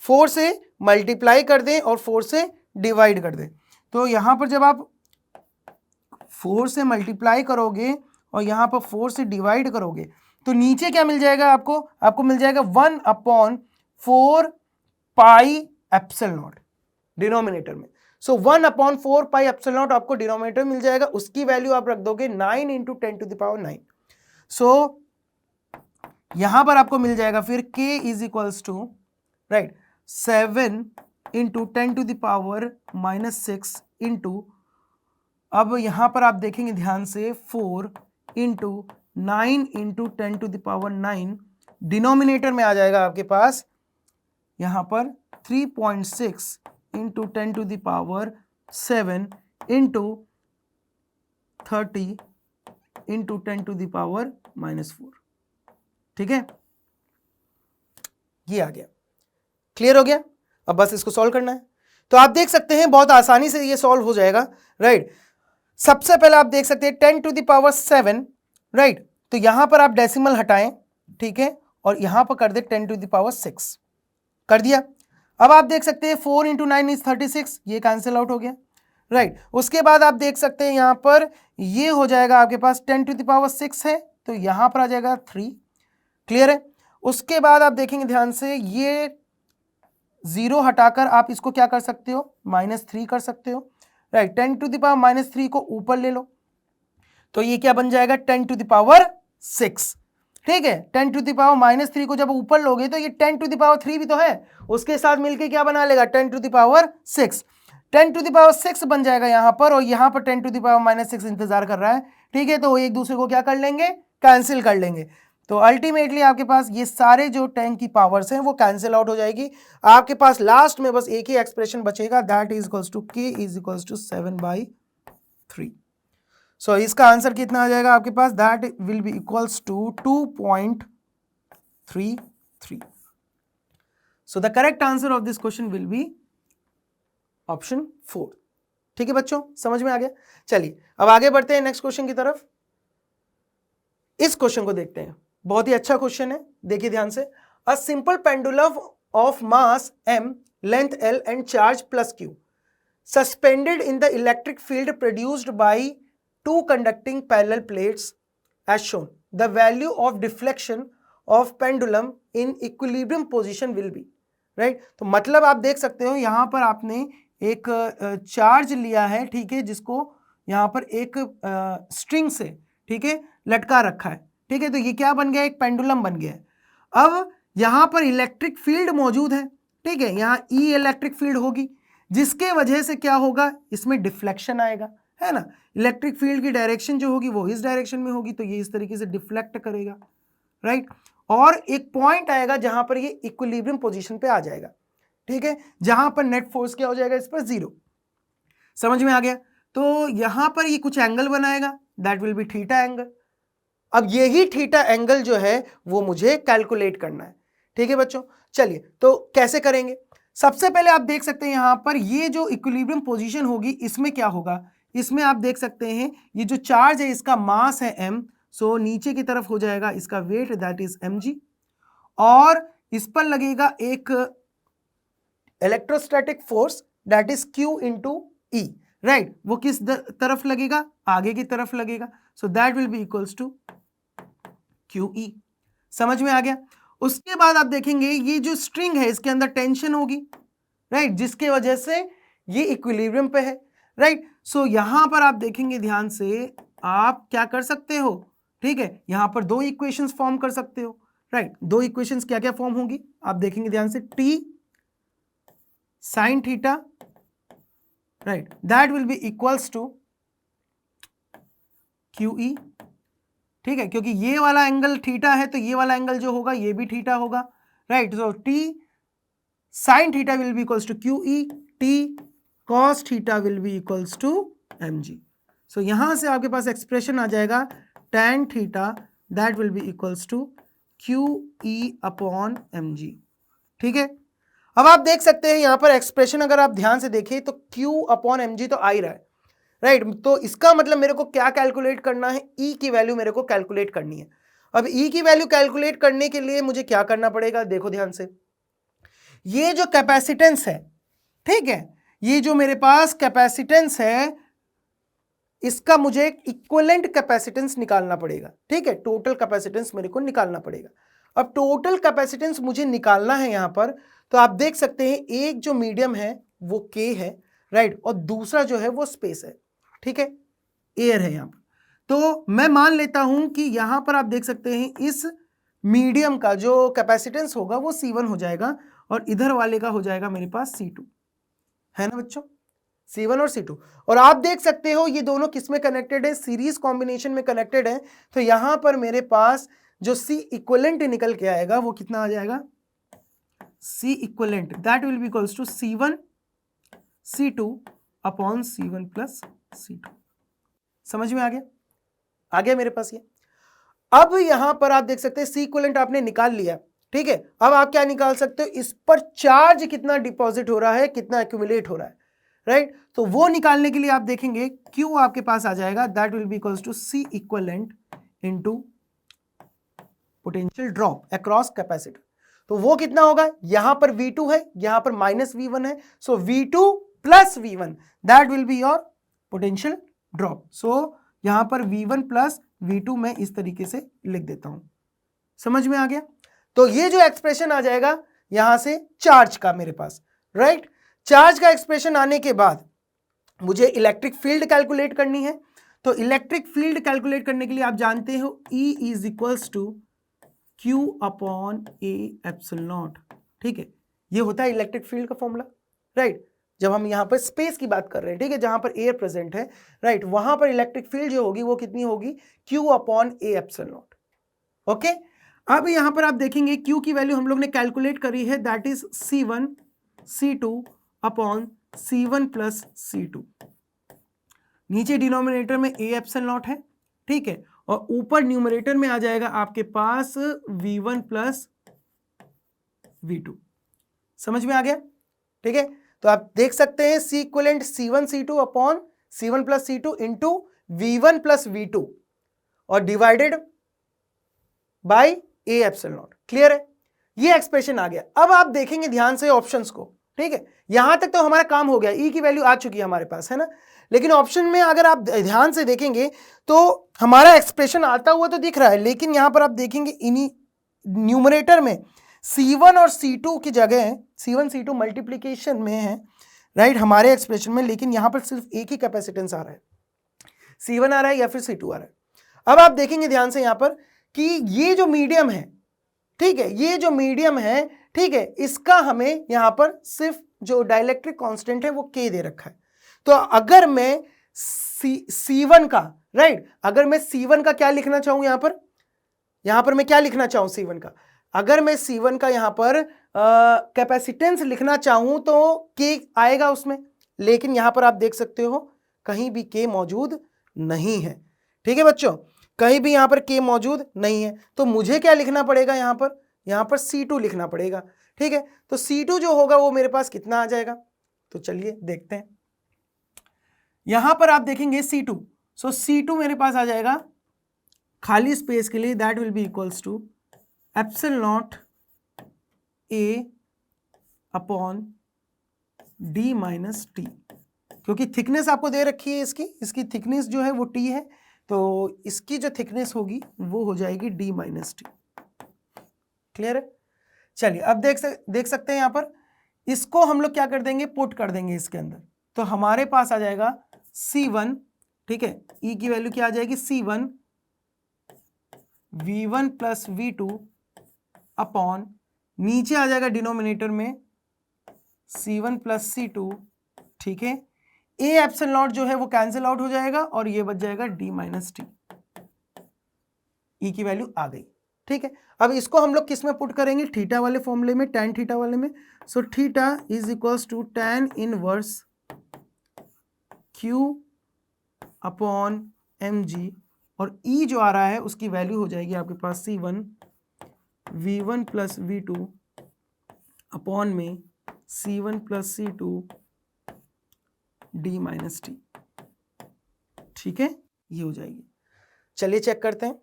4 से मल्टीप्लाई कर दें और 4 से डिवाइड कर दें। तो यहां पर जब आप 4 से मल्टीप्लाई करोगे और यहां पर 4 से डिवाइड करोगे तो नीचे क्या मिल जाएगा आपको मिल जाएगा 1/4 पाई एप्सिलॉन नॉट डिनोमिनेटर में। सो 1/4 पाई एप्सिलॉन नॉट आपको डिनोमिनेटर मिल जाएगा, उसकी वैल्यू आप रख दोगे 9 into 10 to the power 9। So यहां पर आपको मिल जाएगा फिर k is equals to, right, 7 into 10 to the power -6 into, अब यहां पर आप देखेंगे ध्यान से 4 into 9 into 10 to the power 9, denominator में आ जाएगा आपके पास यहां पर 3.6 into 10 to the power 7 into 30 into 10 to the power -4। ठीक है, ये आ गया, क्लियर हो गया। अब बस इसको सॉल्व करना है। तो आप देख सकते हैं बहुत आसानी से ये सॉल्व हो जाएगा, राइट। सबसे पहले आप देख सकते हैं 10 टू द पावर 7, राइट, तो यहां पर आप डेसिमल हटाएं, ठीक है, और यहां पर कर दे 10 टू द पावर 6, कर दिया। अब आप देख सकते हैं 4 इंटू 9 इज 36, ये कैंसिल आउट हो गया, राइट। उसके बाद आप देख सकते हैं यहां पर ये हो जाएगा आपके पास 10 टू द पावर 6 है, तो यहां पर आ जाएगा 3, क्लियर है। उसके बाद आप देखेंगे ध्यान से ये 0 हटाकर आप इसको क्या कर सकते हो, -3 कर सकते हो, राइट। 10 टू द पावर -3 को ऊपर ले लो तो ये क्या बन जाएगा 10 टू द पावर 6, ठीक है। 10 टू द पावर -3 को जब ऊपर लोगे तो ये 10 टू द पावर 3 भी तो है, उसके साथ मिलके क्या बना लेगा 10 to the power 6, 10 to the power 6 बन जाएगा यहां पर, और यहां पर 10 टू द पावर -6 इंतजार कर रहा है, ठीक है। तो एक दूसरे को क्या कर लेंगे, कैंसिल कर लेंगे। तो अल्टीमेटली आपके पास ये सारे जो 10 की पावर्स हैं वो कैंसिल आउट हो जाएगी। आपके पास लास्ट में बस एक ही एक्सप्रेशन बचेगा, that is equals to k is equals to 7/3। So इसका आंसर कितना आ जाएगा आपके पास, that will be equals to 2.33। So the correct answer of this question will be option 4। ठीक है बच्चों, समझ में आ गया। चलिए अब आगे बढ़ते हैं नेक्स्ट क्वेश्चन की तरफ। इस क्वेश्चन को देखते हैं, बहुत ही अच्छा क्वेश्चन है, देखिए ध्यान से। A simple pendulum of mass m, length l and charge +q suspended in the electric field produced by two conducting parallel plates as shown. The value of deflection of pendulum in equilibrium position will be, right? तो मतलब आप देख सकते हो यहां पर आपने एक चार्ज लिया है, ठीक है, जिसको यहां पर एक स्ट्रिंग से, ठीक है, लटका रखा है, ठीक है। तो ये क्या बन गया, एक पेंडुलम बन गया है। अब यहां पर इलेक्ट्रिक फील्ड मौजूद है, ठीक है, यहां ई इलेक्ट्रिक फील्ड होगी, जिसके वजह से क्या होगा, इसमें डिफ्लेक्शन आएगा, है ना। इलेक्ट्रिक फील्ड की डायरेक्शन जो होगी वो इस डायरेक्शन में होगी, तो ये इस तरीके से डिफ्लेक्ट करेगा, राइट। और एक पॉइंट आएगा जहां पर ये इक्विलिब्रियम पोजीशन पे आ जाएगा, ठीक है, जहां पर नेट फोर्स क्या हो जाएगा इस पर 0। समझ में आ गया। तो यहां पर ये कुछ एंगल बनाएगा, that will B theta angle. अब यही थीटा एंगल जो है वो मुझे कैलकुलेट करना है, ठीक है बच्चों। चलिए तो कैसे करेंगे, सबसे पहले आप देख सकते हैं यहां पर ये जो इक्विलिब्रियम पोजीशन होगी इसमें क्या होगा, इसमें आप देख सकते हैं ये जो चार्ज है इसका मास है m, सो नीचे की तरफ हो जाएगा इसका वेट, दैट इज mg, और इस पर लगेगा एक electrostatic force that is q into E, right. वो किस तरफ लगेगा? आगे की तरफ लगेगा, so that will be equals to QE। समझ में आ गया? उसके बाद आप देखेंगे ये जो स्ट्रिंग है इसके अंदर टेंशन होगी, राइट, जिसके वजह से ये इक्विलिब्रियम पे है, राइट। सो यहां पर आप देखेंगे ध्यान से, आप क्या कर सकते हो, ठीक है, यहां पर दो इक्वेशंस फॉर्म कर सकते हो, राइट। दो इक्वेशंस क्या क्या फॉर्म होगी आप देखेंगे ध्यान से, T sin theta, right, that will be equals to QE, ठीक है, क्योंकि ये वाला एंगल थीटा है तो ये वाला एंगल जो होगा ये भी थीटा होगा, right. So T sin theta will be equals to QE, T cos theta will be equals to mg। So यहां से आपके पास एक्सप्रेशन आ जाएगा tan theta that will be equals to QE upon mg, ठीक है। अब आप देख सकते हैं यहां पर एक्सप्रेशन अगर आप ध्यान से देखें तो Q अपॉन mg तो आ ही रहा है, राइट। तो इसका मतलब मेरे को क्या कैलकुलेट करना है, E की वैल्यू मेरे को कैलकुलेट करनी है। अब E की वैल्यू कैलकुलेट करने के लिए मुझे क्या करना पड़ेगा, देखो ध्यान से, ये जो कैपेसिटेंस है, ठीक है, ये जो मेरे पास कैपेसिटेंस है इसका मुझे इक्विवेलेंट कैपेसिटेंस निकालना पड़ेगा, ठीक है, टोटल कैपेसिटेंस मेरे को निकालना पड़ेगा। अब टोटल कैपेसिटेंस मुझे निकालना है यहां पर, तो आप देख सकते हैं एक जो मीडियम है वो K है, राइट, और दूसरा जो है वो स्पेस है, ठीक है, एयर है यहां पर। तो मैं मान लेता हूं कि यहां पर आप देख सकते हैं इस मीडियम का जो कैपेसिटेंस होगा वो C1 हो जाएगा और इधर वाले का हो जाएगा मेरे पास C2, है ना बच्चों, C1 और C2। और आप देख सकते हो ये दोनों किस में कनेक्टेड है, सीरीज कॉम्बिनेशन में कनेक्टेड है। तो यहां पर मेरे पास जो C इक्विवेलेंट निकल के आएगा वो कितना आ जाएगा, C equivalent that will be equals to C1 C2 upon C1 plus C2। समझ में आ गया मेरे पास ये। अब यहां पर आप देख सकते हैं C इक्विवेलेंट आपने निकाल लिया, ठीक है। अब आप क्या निकाल सकते हो, इस पर चार्ज कितना डिपॉजिट हो रहा है, कितना एक्यूमुलेट हो रहा है, राइट। तो वो निकालने के लिए आप देखेंगे Q आपके पास आ जाएगा, that will be equals to C equivalent into potential drop across capacitor. तो वो कितना होगा, यहां पर V2 है, यहां पर माइनस V1 है, so V2 plus V1 that will be your potential drop. So यहां पर V1 प्लस V2 मैं इस तरीके से लिख देता हूं, समझ में आ गया। तो ये जो एक्सप्रेशन आ जाएगा यहां से चार्ज का मेरे पास, राइट। चार्ज का एक्सप्रेशन आने के बाद मुझे इलेक्ट्रिक फील्ड कैलकुलेट करनी है। तो इलेक्ट्रिक फील्ड कैलकुलेट करने के लिए आप जानते हो E is equals to Q upon A epsilon naught, ठीक है, ये होता है इलेक्ट्रिक फील्ड का फॉर्मूला, राइट। जब हम यहां पर स्पेस की बात कर रहे हैं, ठीक है, जहां पर एयर प्रेजेंट है, राइट, वहां पर इलेक्ट्रिक फील्ड जो होगी वो कितनी होगी, Q upon A epsilon not, okay. अब यहां पर आप देखेंगे Q की वैल्यू हम लोग ने कैलकुलेट करी है, that is C1 C2 upon C1 plus C2। नीचे डिनोमिनेटर में A एप्सिलॉन नॉट है, ठीक है, और ऊपर न्यूमरेटर में आ जाएगा आपके पास V1 प्लस V2। समझ में आ गया, ठीक है। तो आप देख सकते हैं C equivalent C1 C2 upon C1 plus C2 into V1 plus V2 और divided by A epsilon not. Clear है, ये एक्सप्रेशन आ गया। अब आप देखेंगे ध्यान से ऑप्शंस को, ठीक है, यहां तक तो हमारा काम हो गया, E की वैल्यू आ चुकी है हमारे पास, है ना। लेकिन ऑप्शन में अगर आप ध्यान से देखेंगे तो हमारा एक्सप्रेशन आता हुआ तो दिख रहा है, लेकिन यहां पर आप देखेंगे इन्हीं न्यूमरेटर में C1 और C2 की जगह है, C1 C2 मल्टीप्लीकेशन में है, राइट, हमारे एक्सप्रेशन में, लेकिन यहां पर सिर्फ एक ही कैपेसिटेंस आ रहा है, C1 आ रहा है या फिर C2 आ रहा है। अब आप देखेंगे ध्यान से यहां पर कि ये जो मीडियम है, ठीक है, ये जो मीडियम है, ठीक है, इसका हमें यहां पर सिर्फ जो डाइलेक्ट्रिक कांस्टेंट है वो K दे रखा है। तो अगर मैं C1 का, राइट, अगर मैं C1 का क्या लिखना चाहूं यहां पर मैं क्या लिखना चाहूं C1 का, अगर मैं C1 का यहां पर कैपेसिटेंस लिखना चाहूं तो K आएगा उसमें, लेकिन यहां पर आप देख सकते हो कहीं भी K मौजूद नहीं है, ठीक है बच्चों, कहीं भी यहां पर K मौजूद नहीं है। तो मुझे क्या लिखना पड़ेगा यहां पर C2 लिखना पड़ेगा, ठीक है। तो C2 जो होगा वो मेरे पास कितना आ जाएगा, तो चलिए देखते हैं। यहां पर आप देखेंगे C2, सो C2 मेरे पास आ जाएगा खाली स्पेस के लिए that will be equals to epsilon naught A upon D minus T, क्योंकि थिकनेस आपको दे रखी है इसकी थिकनेस जो है वो टी है, तो इसकी जो थिकनेस होगी वो हो जाएगी डी माइनस टी। क्लियर है? चलिए अब देख सकते हैं यहां पर, इसको हम लोग क्या कर देंगे, पुट कर देंगे इसके अंदर, तो हमारे पास आ जाएगा C1, ठीक है, E की वैल्यू क्या आ जाएगी, C1 V1 plus V2 upon, नीचे आ जाएगा डिनोमिनेटर में C1 प्लस C2, ठीक है, ए एप्सिलॉन नॉट जो है वो कैंसिल आउट हो जाएगा और ये बच जाएगा डी माइनस टी। ई की वैल्यू आ गई, ठीक है। अब इसको हम लोग किस में पुट करेंगे, थीटा वाले फॉर्मूले में, tan थीटा वाले में। So theta is equals to tan inverse Q upon mg, और E जो आ रहा है उसकी वैल्यू हो जाएगी आपके पास C1 V1 plus V2 upon में C1 plus C2 D minus T, ठीक है, ये हो जाएगी। चलिए चेक करते हैं,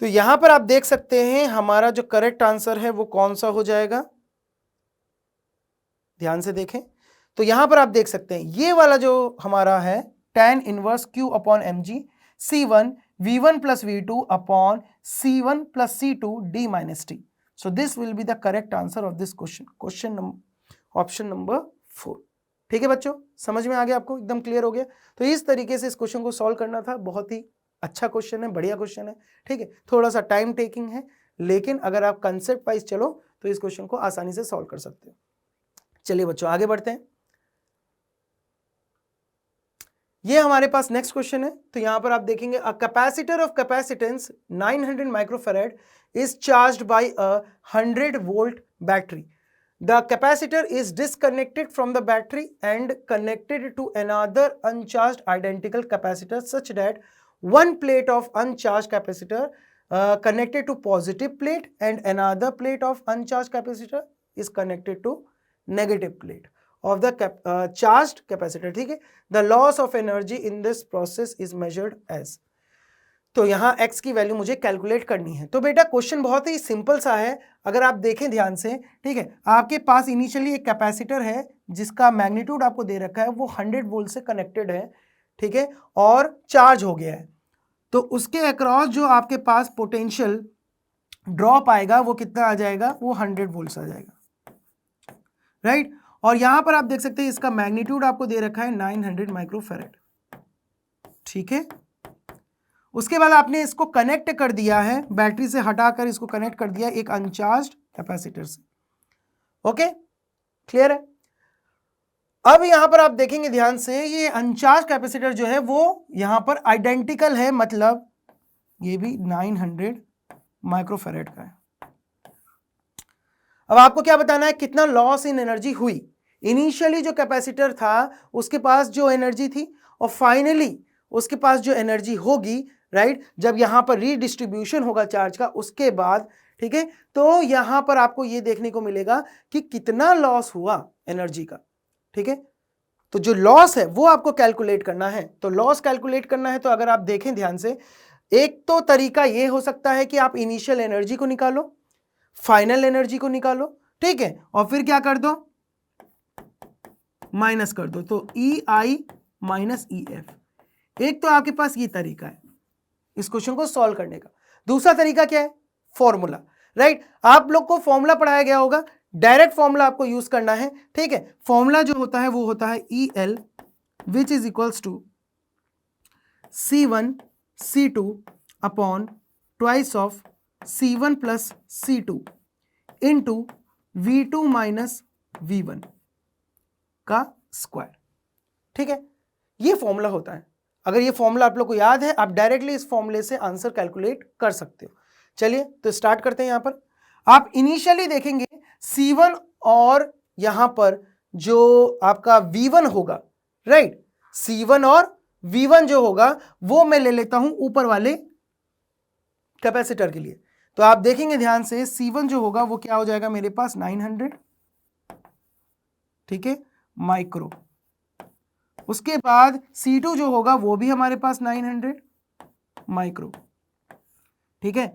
तो यहां पर आप देख सकते हैं हमारा जो करेक्ट आंसर है वो कौन सा हो जाएगा, ध्यान से देखें। तो यहां पर आप देख सकते हैं ये वाला जो हमारा है tan inverse Q upon mg C1 V1 plus V2 upon C1 plus C2 D minus T. So this will be the correct answer of this question option number 4। ठीक है बच्चों, समझ में आ गया आपको, एकदम क्लियर हो गया। तो इस तरीके से इस क्वेश्चन को सॉल्व करना था, बहुत ही अच्छा क्वेश्चन है, बढ़िया क्वेश्चन है, ठीक है, थोड़ा सा टाइम टेकिंग है, लेकिन अगर आप कंसेप्ट वाइज चलो तो इस क्वेश्चन को आसानी से सॉल्व कर सकते हो। चलिए बच्चों आगे बढ़ते हैं, ये हमारे पास नेक्स्ट क्वेश्चन है। तो यहां पर आप देखेंगे अ capacitor of capacitance 900 microfarad is charged bye a 100 volt battery. The capacitor is disconnected from the battery and connected to another uncharged identical capacitor such that one plate of uncharged capacitor connected to positive plate and another plate of uncharged capacitor is connected to negative plate of the charged capacitor, ठीक है। The loss of energy in this process is measured as, तो यहां x की value मुझे calculate करनी है। तो बेटा क्वेश्चन बहुत ही सिंपल सा है, अगर आप देखें ध्यान से, ठीक है, आपके पास इनिशियली एक कैपेसिटर है जिसका मैग्नीट्यूड आपको दे रखा है, वो 100 वोल्ट से कनेक्टेड है, ठीक है, और चार्ज हो गया है। तो उसके अक्रॉस जो आपके पास पोटेंशियल ड्रॉप आएगा वो कितना आ जाएगा, वो 100 वोल्ट आ जाएगा, राइट। और यहां पर आप देख सकते हैं इसका मैग्नीट्यूड आपको दे रखा है 900 माइक्रोफैराड, ठीक है। उसके बाद आपने इसको कनेक्ट कर दिया है, बैटरी से हटाकर इसको कनेक्ट कर दिया एक अनचार्ज्ड कैपेसिटर से। ओके, क्लियर है। अब यहां पर आप देखेंगे ध्यान से, ये अनचार्ज कैपेसिटर जो है वो यहां पर आइडेंटिकल है, मतलब ये भी 900 माइक्रोफैराड का है। अब आपको क्या बताना है, कितना लॉस इन एनर्जी हुई। इनिशियली जो कैपेसिटर था उसके पास जो एनर्जी थी, और फाइनली उसके पास जो एनर्जी होगी, राइट, जब यहां पर रीडिस्ट्रीब्यूशन होगा चार्ज का उसके बाद, ठीक है, तो यहां पर आपको यह देखने को मिलेगा कि कितना लॉस हुआ एनर्जी का, ठीक है। तो जो लॉस है वो आपको कैलकुलेट करना है। तो लॉस कैलकुलेट करना है, तो अगर आप देखें ध्यान से, एक तो तरीका यह हो सकता है कि आप इनिशियल एनर्जी को निकालो, फाइनल एनर्जी को निकालो, ठीक है, और फिर क्या कर दो, माइनस कर दो, तो EI माइनस EF। एक तो आपके पास ये तरीका है इस क्वेश्चन को सॉल्व करने का। दूसरा तरीका क्या है, फॉर्मूला, राइट। आप लोग को फॉर्मूला पढ़ाया गया होगा, डायरेक्ट फॉर्मूला आपको यूज करना है, ठीक है। फॉर्मूला जो होता है वो होता है EL which is equals to C1 C2 upon twice of C1 plus C2 into V2 minus V1 का स्क्वायर, ठीक है। ये फॉर्मूला होता है। अगर ये फॉर्मूला आप लोग को याद है, आप डायरेक्टली इस फॉर्मूले से आंसर कैलकुलेट कर सकते हो। चलिए तो स्टार्ट करते हैं। यहां पर आप इनिशियली देखेंगे C1 और यहां पर जो आपका V1 होगा, राइट, C1 और V1 जो होगा वो मैं ले लेता हूं ऊपर वाले कैपेसिटर के लिए। तो आप देखेंगे ध्यान से, C1 जो होगा वो क्या हो जाएगा मेरे पास 900, ठीक है, माइक्रो। उसके बाद C2 जो होगा वो भी हमारे पास 900 माइक्रो, ठीक है।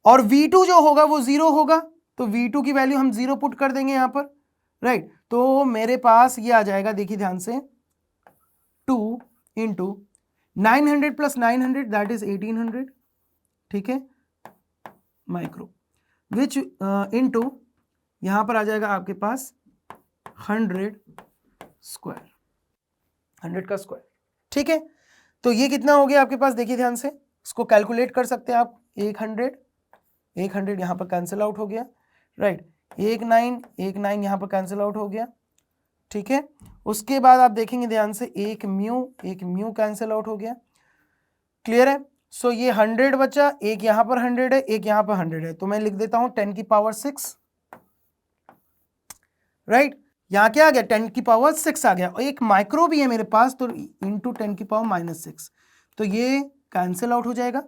और V2 जो होगा वो 0 होगा, तो V2 की वैल्यू हम 0 पुट कर देंगे यहां पर, राइट। तो मेरे पास ये आ जाएगा, देखिए ध्यान से, 2 इंटू 900 प्लस 900 दैट इज 1800, ठीक है, माइक्रो, विच इंटू यहां पर आ जाएगा आपके पास 100 स्क्वायर, 100 का स्क्वायर, ठीक है। तो ये कितना हो गया आपके पास, देखिए ध्यान से, इसको कैलकुलेट कर सकते हैं आप, 100 यहां पर कैंसिल आउट हो गया, राइट, 1 9 यहां पर कैंसिल आउट हो गया, ठीक है। उसके बाद आप देखेंगे ध्यान से, एक म्यू कैंसिल आउट हो गया, क्लियर है। सो ये 100 बचा, एक यहां पर 100 है, एक यहां पर 100 है, तो मैं लिख देता हूं 10 की पावर 6, राइट। यहां क्या आ गया, 10 की पावर 6 आ गया, और एक माइक्रो भी है मेरे पास, तो इंटू 10 की पावर -6, तो ये कैंसिल आउट हो जाएगा।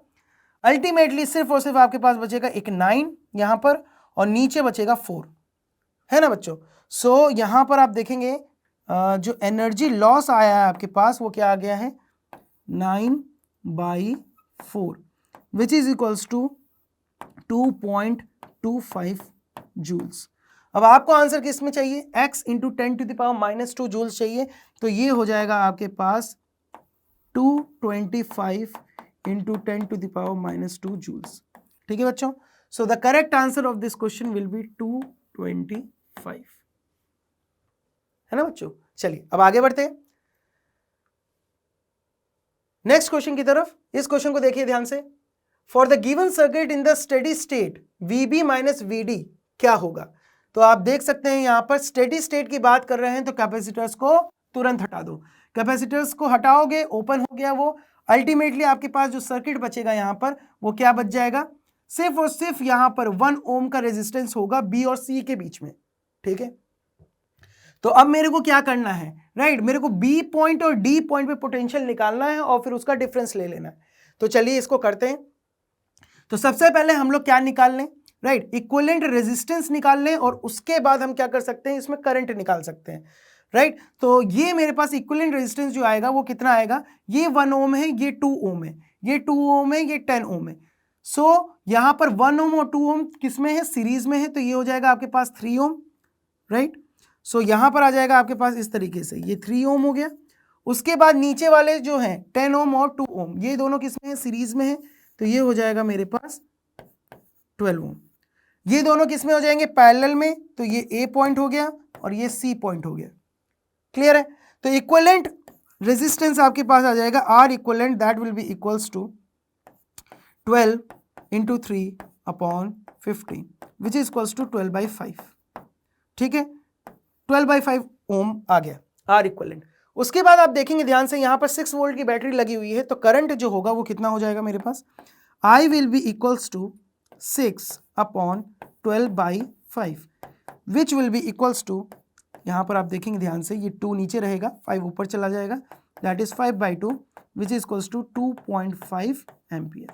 अल्टीमेटली सिर्फ और सिर्फ आपके पास बचेगा एक 9 यहां पर, और नीचे बचेगा 4, है ना बच्चों। सो यहां पर आप देखेंगे जो एनर्जी लॉस आया है आपके पास, वो क्या आ गया है, 9/4, which is equals to 2.25 joules. अब आपको आंसर किस में चाहिए, x into 10 to the power -2 joules चाहिए, तो ये हो जाएगा आपके पास 225 into 10 to the power -2 joules, ठीक है बच्चों। So the correct answer of this question will be 225, है ना बच्चों। चलिए अब आगे बढ़ते हैं नेक्स्ट क्वेश्चन की तरफ। इस क्वेश्चन को देखिए ध्यान से, for the given circuit in the steady state VB minus VD क्या होगा। तो आप देख सकते हैं यहां पर स्टेडी स्टेट की बात कर रहे हैं, तो कैपेसिटर्स को तुरंत हटा दो, कैपेसिटर्स को हटाओगे, ओपन हो गया वो, अल्टीमेटली आपके पास जो सर्किट बचेगा यहां पर वो क्या बच जाएगा, सिर्फ और सिर्फ यहां पर 1 ओम का रेजिस्टेंस होगा B और C के बीच में, ठीक है। तो अब मेरे को क्या करना है, राइट, मेरे को B पॉइंट और D पॉइंट पे पोटेंशियल निकालना है और फिर उसका डिफरेंस ले लेना है। तो चलिए इसको करते हैं। तो सबसे पहले हम लोग क्या निकाल लें, राइट, इक्विवेलेंट रेजिस्टेंस निकाल लें, और उसके बाद हम क्या कर सकते हैं, इसमें करंट निकाल सकते हैं, राइट। तो ये मेरे पास इक्विवेलेंट रेजिस्टेंस जो आएगा वो कितना आएगा, ये 1 ओम है, ये 2 ओम है, ये 2 ओम है, ये 10 ओम है। सो यहां पर 1 ओम और 2 ओम किसमें है, सीरीज में है, तो ये हो जाएगा आपके पास 3 ओम, राइट। सो यहां पर आ जाएगा आपके पास इस तरीके से, ये 3 ओम हो गया। उसके बाद नीचे वाले जो हैं 10 ओम और 2 ओम, ये दोनों किसमें है, सीरीज में है, तो ये हो जाएगा मेरे पास 12 ओम। ये दोनों किसमें हो जाएंगे, पैरेलल में, तो ये A पॉइंट हो गया और ये C पॉइंट हो गया, क्लियर है। तो इक्विवेलेंट रेजिस्टेंस आपके पास आ जाएगा R equivalent, that will be equals to 12 into 3/15 which is equals to 12/5, ठीक है, 12/5 ओम आ गया R इक्विवेलेंट। उसके बाद आप देखेंगे ध्यान से, यहां पर 6 वोल्ट की बैटरी लगी हुई है, तो करंट जो होगा वो कितना हो जाएगा मेरे पास, I will be equals to 6/12/5 which will be equals to, यहां पर आप देखेंगे ध्यान से, ये 2 नीचे रहेगा, 5 ऊपर चला जाएगा, that is 5/2 which is equals to 2.5 ampere,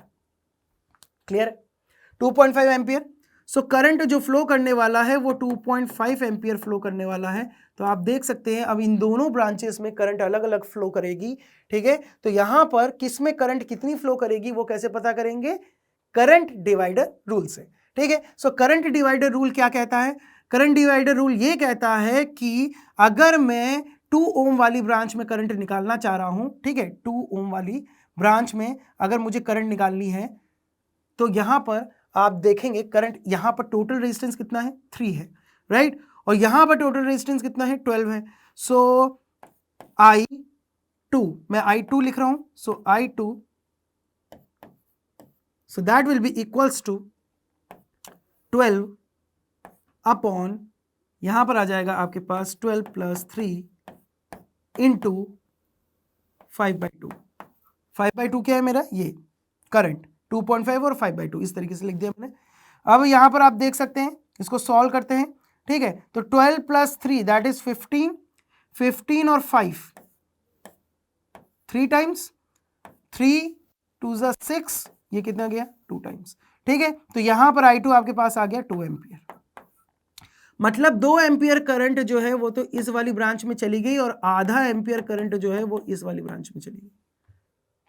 clear, 2.5 ampere. So current जो फ्लो करने वाला है वो 2.5 एम्पियर फ्लो करने वाला है। तो आप देख सकते हैं अब इन दोनों ब्रांचेस में करंट अलग अलग फ्लो करेगी, ठीक है। तो यहां पर किस में करंट कितनी फ्लो करेगी वो कैसे पता करेंगे, करंट डिवाइडर रूल से, ठीक है। सो करंट डिवाइडर रूल क्या कहता है, करंट डिवाइडर रूल ये कहता है कि अगर मैं 2 ओम वाली ब्रांच में करंट निकालना चाह रहा हूं, ठीक है, 2 ओम वाली ब्रांच में अगर मुझे करंट निकालनी है, तो यहां पर आप देखेंगे करंट, यहां पर टोटल रेजिस्टेंस कितना है, 3 है, राइट, और यहां पर टोटल रेजिस्टेंस कितना है, 12 है। सो I2, मैं I2 लिख रहा हूं, सो I2, so that will be equals to 12 upon, यहां पर आ जाएगा आपके पास 12 प्लस 3 इंटू 5/2। 5/2 क्या है मेरा, ये करंट 2.5 और 5/2 इस तरीके से लिख दिया मैंने। अब यहां पर आप देख सकते हैं, इसको सॉल्व करते हैं, ठीक है। तो 12 प्लस 3 दैट इज 15, 15 और 5 3 टाइम्स, 3 2 ज़ा 6, ये कितना गया 2 टाइम्स, ठीक है। तो यहां पर I2 आपके पास आ गया 2 एम्पियर, मतलब 2 एम्पियर करंट जो है वो तो इस वाली ब्रांच में चली गई और आधा एम्पियर करंट जो है वो इस वाली ब्रांच में चली गई,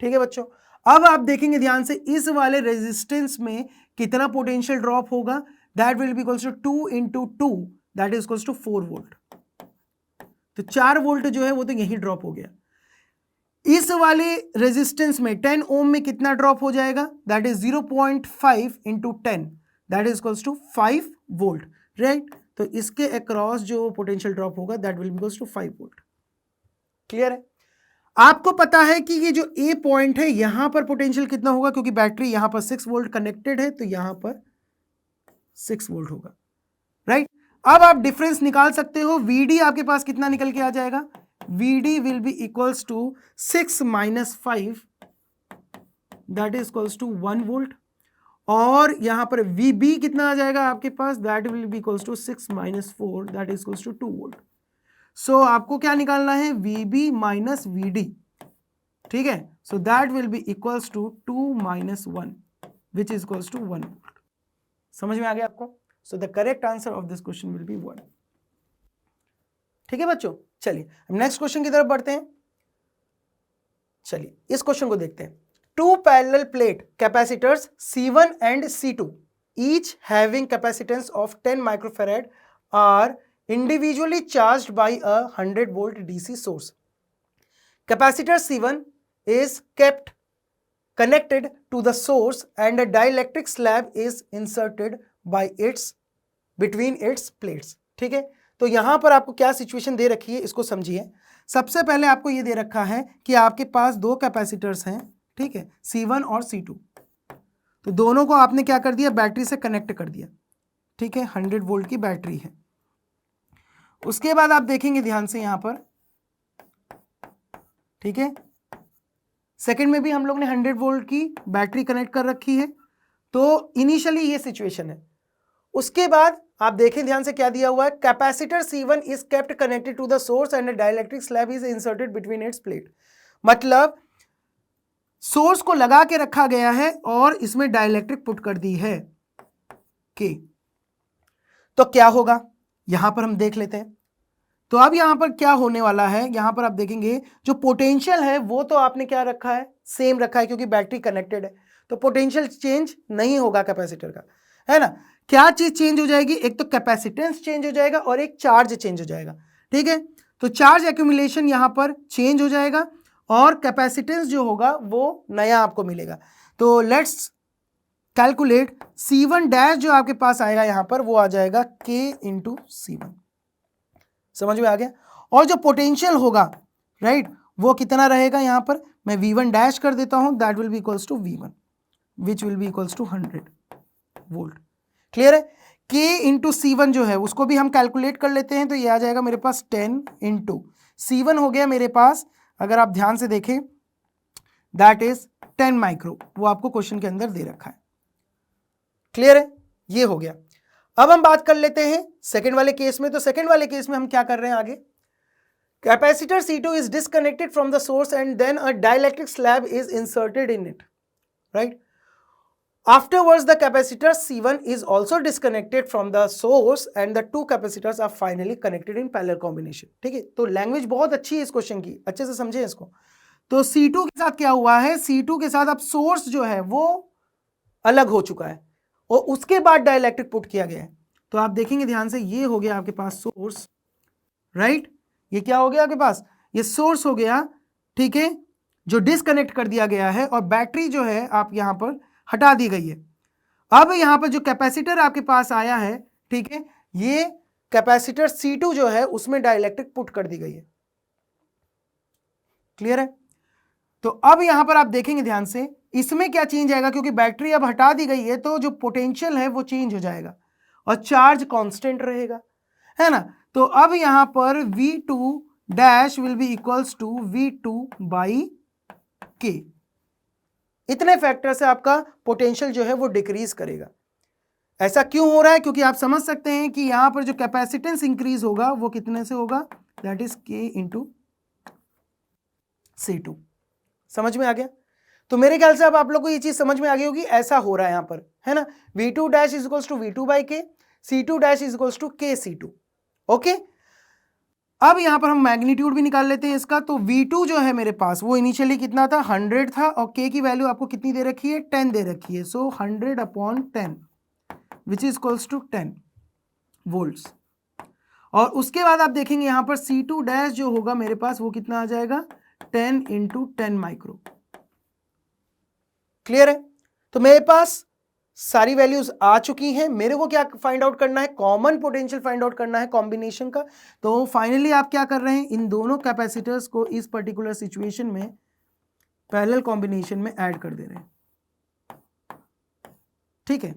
ठीक है बच्चों। अब आप देखेंगे ध्यान से इस वाले रेजिस्टेंस में कितना पोटेंशियल ड्रॉप होगा, that will be equals to 2 into 2 that is equals to 4 volt. तो 4 वोल्ट जो है वो तो यही ड्रॉप हो गया। इस वाले रेजिस्टेंस में 10 ओम में कितना ड्रॉप हो जाएगा, that is 0.5 into 10 that is equals to 5 volt, right. तो इसके अक्रॉस जो पोटेंशियल ड्रॉप होगा that will be equals to 5 volt. Clear है। आपको पता है कि ये जो ए पॉइंट है यहां पर पोटेंशियल कितना होगा, क्योंकि बैटरी यहां पर 6 वोल्ट कनेक्टेड है तो यहां पर 6 वोल्ट होगा, राइट। अब आप डिफरेंस निकाल सकते हो, VD आपके पास कितना निकल के आ जाएगा, VD will be equals to 6 minus 5 that is equals to 1 volt, और यहां पर VB कितना आ जाएगा आपके पास, that will be equals to 6 minus 4 that is equals to 2 volt. So आपको क्या निकालना है, VB माइनस VD, ठीक है। So that will be equals to 2 minus 1 which is equals to 1 volt. समझ में आ गया आपको। सो the correct answer of this question will B 1। ठीक है बच्चों, चलिए हम नेक्स्ट क्वेश्चन की तरफ बढ़ते हैं। चलिए इस क्वेश्चन को देखते हैं। Two parallel plate capacitors C1 and C2 each having capacitance of 10 microfarad are individually charged by a 100 volt DC source. Capacitor C1 is kept connected to the source and a dielectric slab is inserted by between its plates. ठीक है, तो यहां पर आपको क्या situation दे रखी है इसको समझिए। सबसे पहले आपको ये दे रखा है कि आपके पास दो कैपेसिटर्स हैं, ठीक है, C1 और C2। तो दोनों को आपने क्या कर दिया, बैटरी से कनेक्ट कर दिया, ठीक है। 100 वोल्ट की बैटरी है। उसके बाद आप देखेंगे ध्यान से यहां पर, ठीक है, सेकंड में भी हम लोग ने 100 वोल्ट की बैटरी कनेक्ट कर रखी है। तो इनिशियली ये सिचुएशन है। उसके बाद आप देखें ध्यान से क्या दिया हुआ है, capacitor C1 is kept connected to the source and dielectric slab is inserted between its plate. मतलब सोर्स को लगा के रखा गया है और इसमें डाइलेक्ट्रिक पुट कर दी है के। तो क्या होगा यहां पर हम देख लेते हैं। तो अब यहां पर क्या होने वाला है, यहां पर आप देखेंगे जो पोटेंशियल है वो तो आपने क्या रखा है, सेम रखा है, क्योंकि बैटरी कनेक्टेड है। तो पोटेंशियल चेंज नहीं होगा कैपेसिटर का, है ना। क्या चीज चेंज हो जाएगी, एक तो कैपेसिटेंस चेंज हो जाएगा और एक चार्ज चेंज हो जाएगा, ठीक है। तो चार्ज एक्यूमुलेशन यहां पर चेंज हो जाएगा और कैपेसिटेंस जो होगा वो नया आपको मिलेगा। तो लेट्स कैलकुलेट C1 डैश जो आपके पास आएगा यहां पर वो आ जाएगा K इंटू C1। समझ में आ गया। और जो पोटेंशियल होगा, राइट, वो कितना रहेगा, यहां पर मैं V1 डैश कर देता हूं, that will be equals to V1 which will be equals to 100 volt. Clear है। K इंटू C1 जो है उसको भी हम कैलकुलेट कर लेते हैं। तो ये आ जाएगा मेरे पास 10 इंटू C1 हो गया मेरे पास, अगर आप ध्यान से देखें दैट इज 10 माइक्रो, वो आपको क्वेश्चन के अंदर दे रखा है। क्लियर है, ये हो गया। अब हम बात कर लेते हैं सेकंड वाले केस में। तो सेकंड वाले केस में हम क्या कर रहे हैं आगे, capacitor C2 is disconnected from the source and then a dielectric slab is inserted in it, right. Afterwards, the capacitor C1 is also disconnected from the source and the two capacitors are finally connected in parallel combination. ठीक है, तो language बहुत अच्छी है इस question की, अच्छे से समझे इसको। तो C2 के साथ क्या हुआ है, C2 के साथ अब सोर्स जो है वो अलग हो चुका है और उसके बाद डाइलेक्ट्रिक पुट किया गया है। तो आप देखेंगे ध्यान से, ये हो गया आपके पास सोर्स, राइट। ये क्या हो गया आपके पास, ये सोर्स हो गया, ठीक है, जो डिस्कनेक्ट कर दिया गया है, और बैटरी जो है आप यहां पर हटा दी गई है। अब यहां पर जो कैपेसिटर आपके पास आया है, ठीक है, ये कैपेसिटर C2 जो है उसमें डाइलेक्ट्रिक पुट कर दी गई है। क्लियर है। तो अब यहां पर आप देखेंगे ध्यान से, इसमें क्या चेंज आएगा, क्योंकि बैटरी अब हटा दी गई है तो जो पोटेंशियल है वो चेंज हो जाएगा और चार्ज कांस्टेंट रहेगा, है ना। तो अब यहां पर V2 dash will be equals to V2 by K। इतने फैक्टर से आपका पोटेंशियल जो है वो डिक्रीज करेगा। ऐसा क्यों हो रहा है, क्योंकि आप समझ सकते हैं कि यहां पर जो कैपेसिटेंस इंक्रीज होगा वो कितने से होगा, that is K into C2। समझ में आ गया। तो मेरे ख्याल से अब आप लोग को ये चीज समझ में आ गई होगी, ऐसा हो रहा है यहां पर, है ना। V2 dash is equals to V2 by K, C2 dash is equals to K C2। Okay, अब यहां पर हम मैग्नीट्यूड भी निकाल लेते हैं इसका। तो V2 जो है मेरे पास वो इनिशियली कितना था, 100 था, और K की वैल्यू आपको कितनी दे रखी है, 10 दे रखी है। So 100/10 which is equals to 10 volts. और उसके बाद आप देखेंगे यहां पर C2 डैश जो होगा मेरे पास वो कितना आ जाएगा, 10 × 10 माइक्रो। क्लियर है? तो मेरे पास सारी वैल्यूज आ चुकी हैं। मेरे को क्या फाइंड आउट करना है, कॉमन पोटेंशियल फाइंड आउट करना है कॉम्बिनेशन का। तो फाइनली आप क्या कर रहे हैं, इन दोनों कैपेसिटर्स को इस पर्टिकुलर सिचुएशन में पैरेलल कॉम्बिनेशन में ऐड कर दे रहे हैं। ठीक है,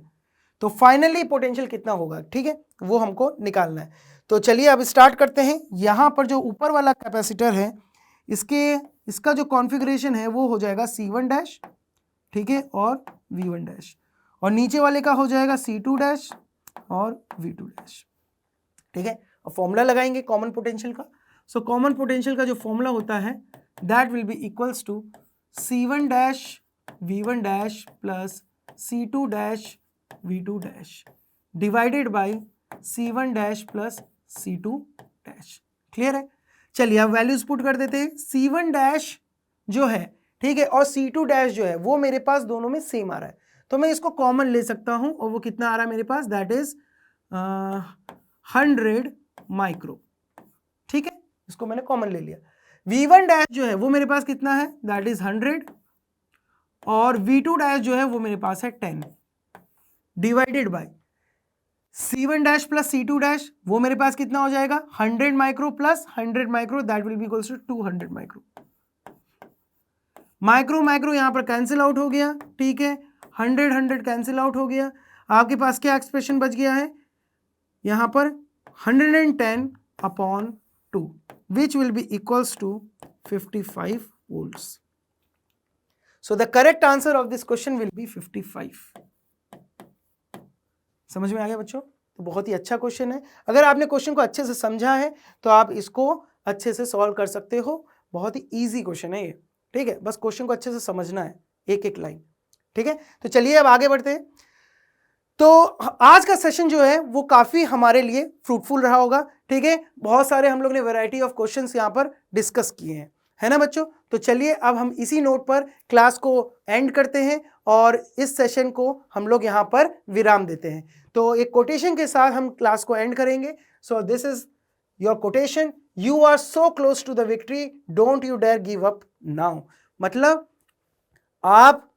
तो फाइनली पोटेंशियल कितना होगा, ठीक है, वो हमको निकालना है। तो चलिए अब स्टार्ट करते हैं। यहां पर जो ऊपर वाला कैपेसिटर है इसका जो कॉन्फ़िगरेशन है वो हो जाएगा C1 डैश, ठीक है, और V1 डैश, और नीचे वाले का हो जाएगा C2 डैश और V2 डैश। ठीक है, अब फॉर्मूला लगाएंगे कॉमन पोटेंशियल का। सो कॉमन पोटेंशियल का जो फॉर्मूला होता है that will be equals to C1 dash V1 dash plus C2 dash V2 dash divided by C1 dash plus C2 dash. Clear है? चलिए अब वैल्यूज पुट कर देते हैं। C1 डैश जो है, ठीक है, और C2 डैश जो है वो मेरे पास दोनों में सेम आ रहा है, तो मैं इसको कॉमन ले सकता हूं, और वो कितना आ रहा है मेरे पास, दैट इज 100 माइक्रो। ठीक है, इसको मैंने कॉमन ले लिया। V1 डैश जो है वो मेरे पास कितना है, दैट इज 100, और V2 डैश जो है वो मेरे पास है 10 divided by C1 dash plus C2 dash, वो मेरे पास कितना हो जाएगा, 100 micro plus 100 micro, that will be equals to 200 micro. Micro micro यहां पर कैंसिल आउट हो गया, ठीक है, 100 कैंसिल आउट हो गया। आपके पास क्या एक्सप्रेशन बच गया है यहां पर, 110/2 which will be equals to 55 volts. So the correct answer of this question will be 55। समझ में आ गया बच्चों? तो बहुत ही अच्छा क्वेश्चन है। अगर आपने क्वेश्चन को अच्छे से समझा है तो आप इसको अच्छे से सॉल्व कर सकते हो। बहुत ही इजी क्वेश्चन है ये, ठीक है, बस क्वेश्चन को अच्छे से समझना है, एक एक लाइन। ठीक है, तो चलिए अब आगे बढ़ते हैं। तो आज का सेशन जो है वो काफी हमारे लिए फ्रूटफुल रहा होगा। ठीक है, बहुत सारे हम लोग ने वैरायटी ऑफ क्वेश्चंस यहाँ पर डिस्कस किए हैं, है ना बच्चों? तो चलिए अब हम इसी नोट पर क्लास को एंड करते हैं और इस सेशन को हम लोग यहाँ पर विराम देते हैं। तो एक कोटेशन के साथ हम क्लास को एंड करेंगे। So this is your quotation, you are so close to the victory, don't you dare give up now. मतलब आप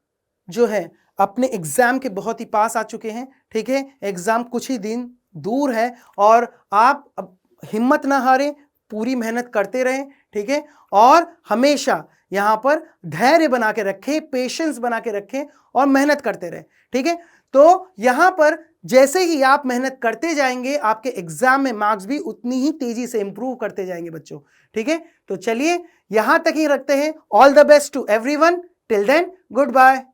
जो है अपने एग्जाम के बहुत ही पास आ चुके हैं। ठीक है, एग्जाम कुछ ही दिन दूर है और आप अब हिम्मत ना हारें, पूरी मेहनत करते रहें। ठीक है, और हमेशा यहां पर धैर्य बना के रखें, पेशेंस बना के रखें और मेहनत करते रहें। ठीक है, तो यहां पर जैसे ही आप मेहनत करते जाएंगे आपके एग्जाम में मार्क्स भी उतनी ही तेजी से इंप्रूव करते जाएंगे बच्चों। ठीक है, तो चलिए यहां तक ही रखते हैं। All the best to everyone, till then good bye.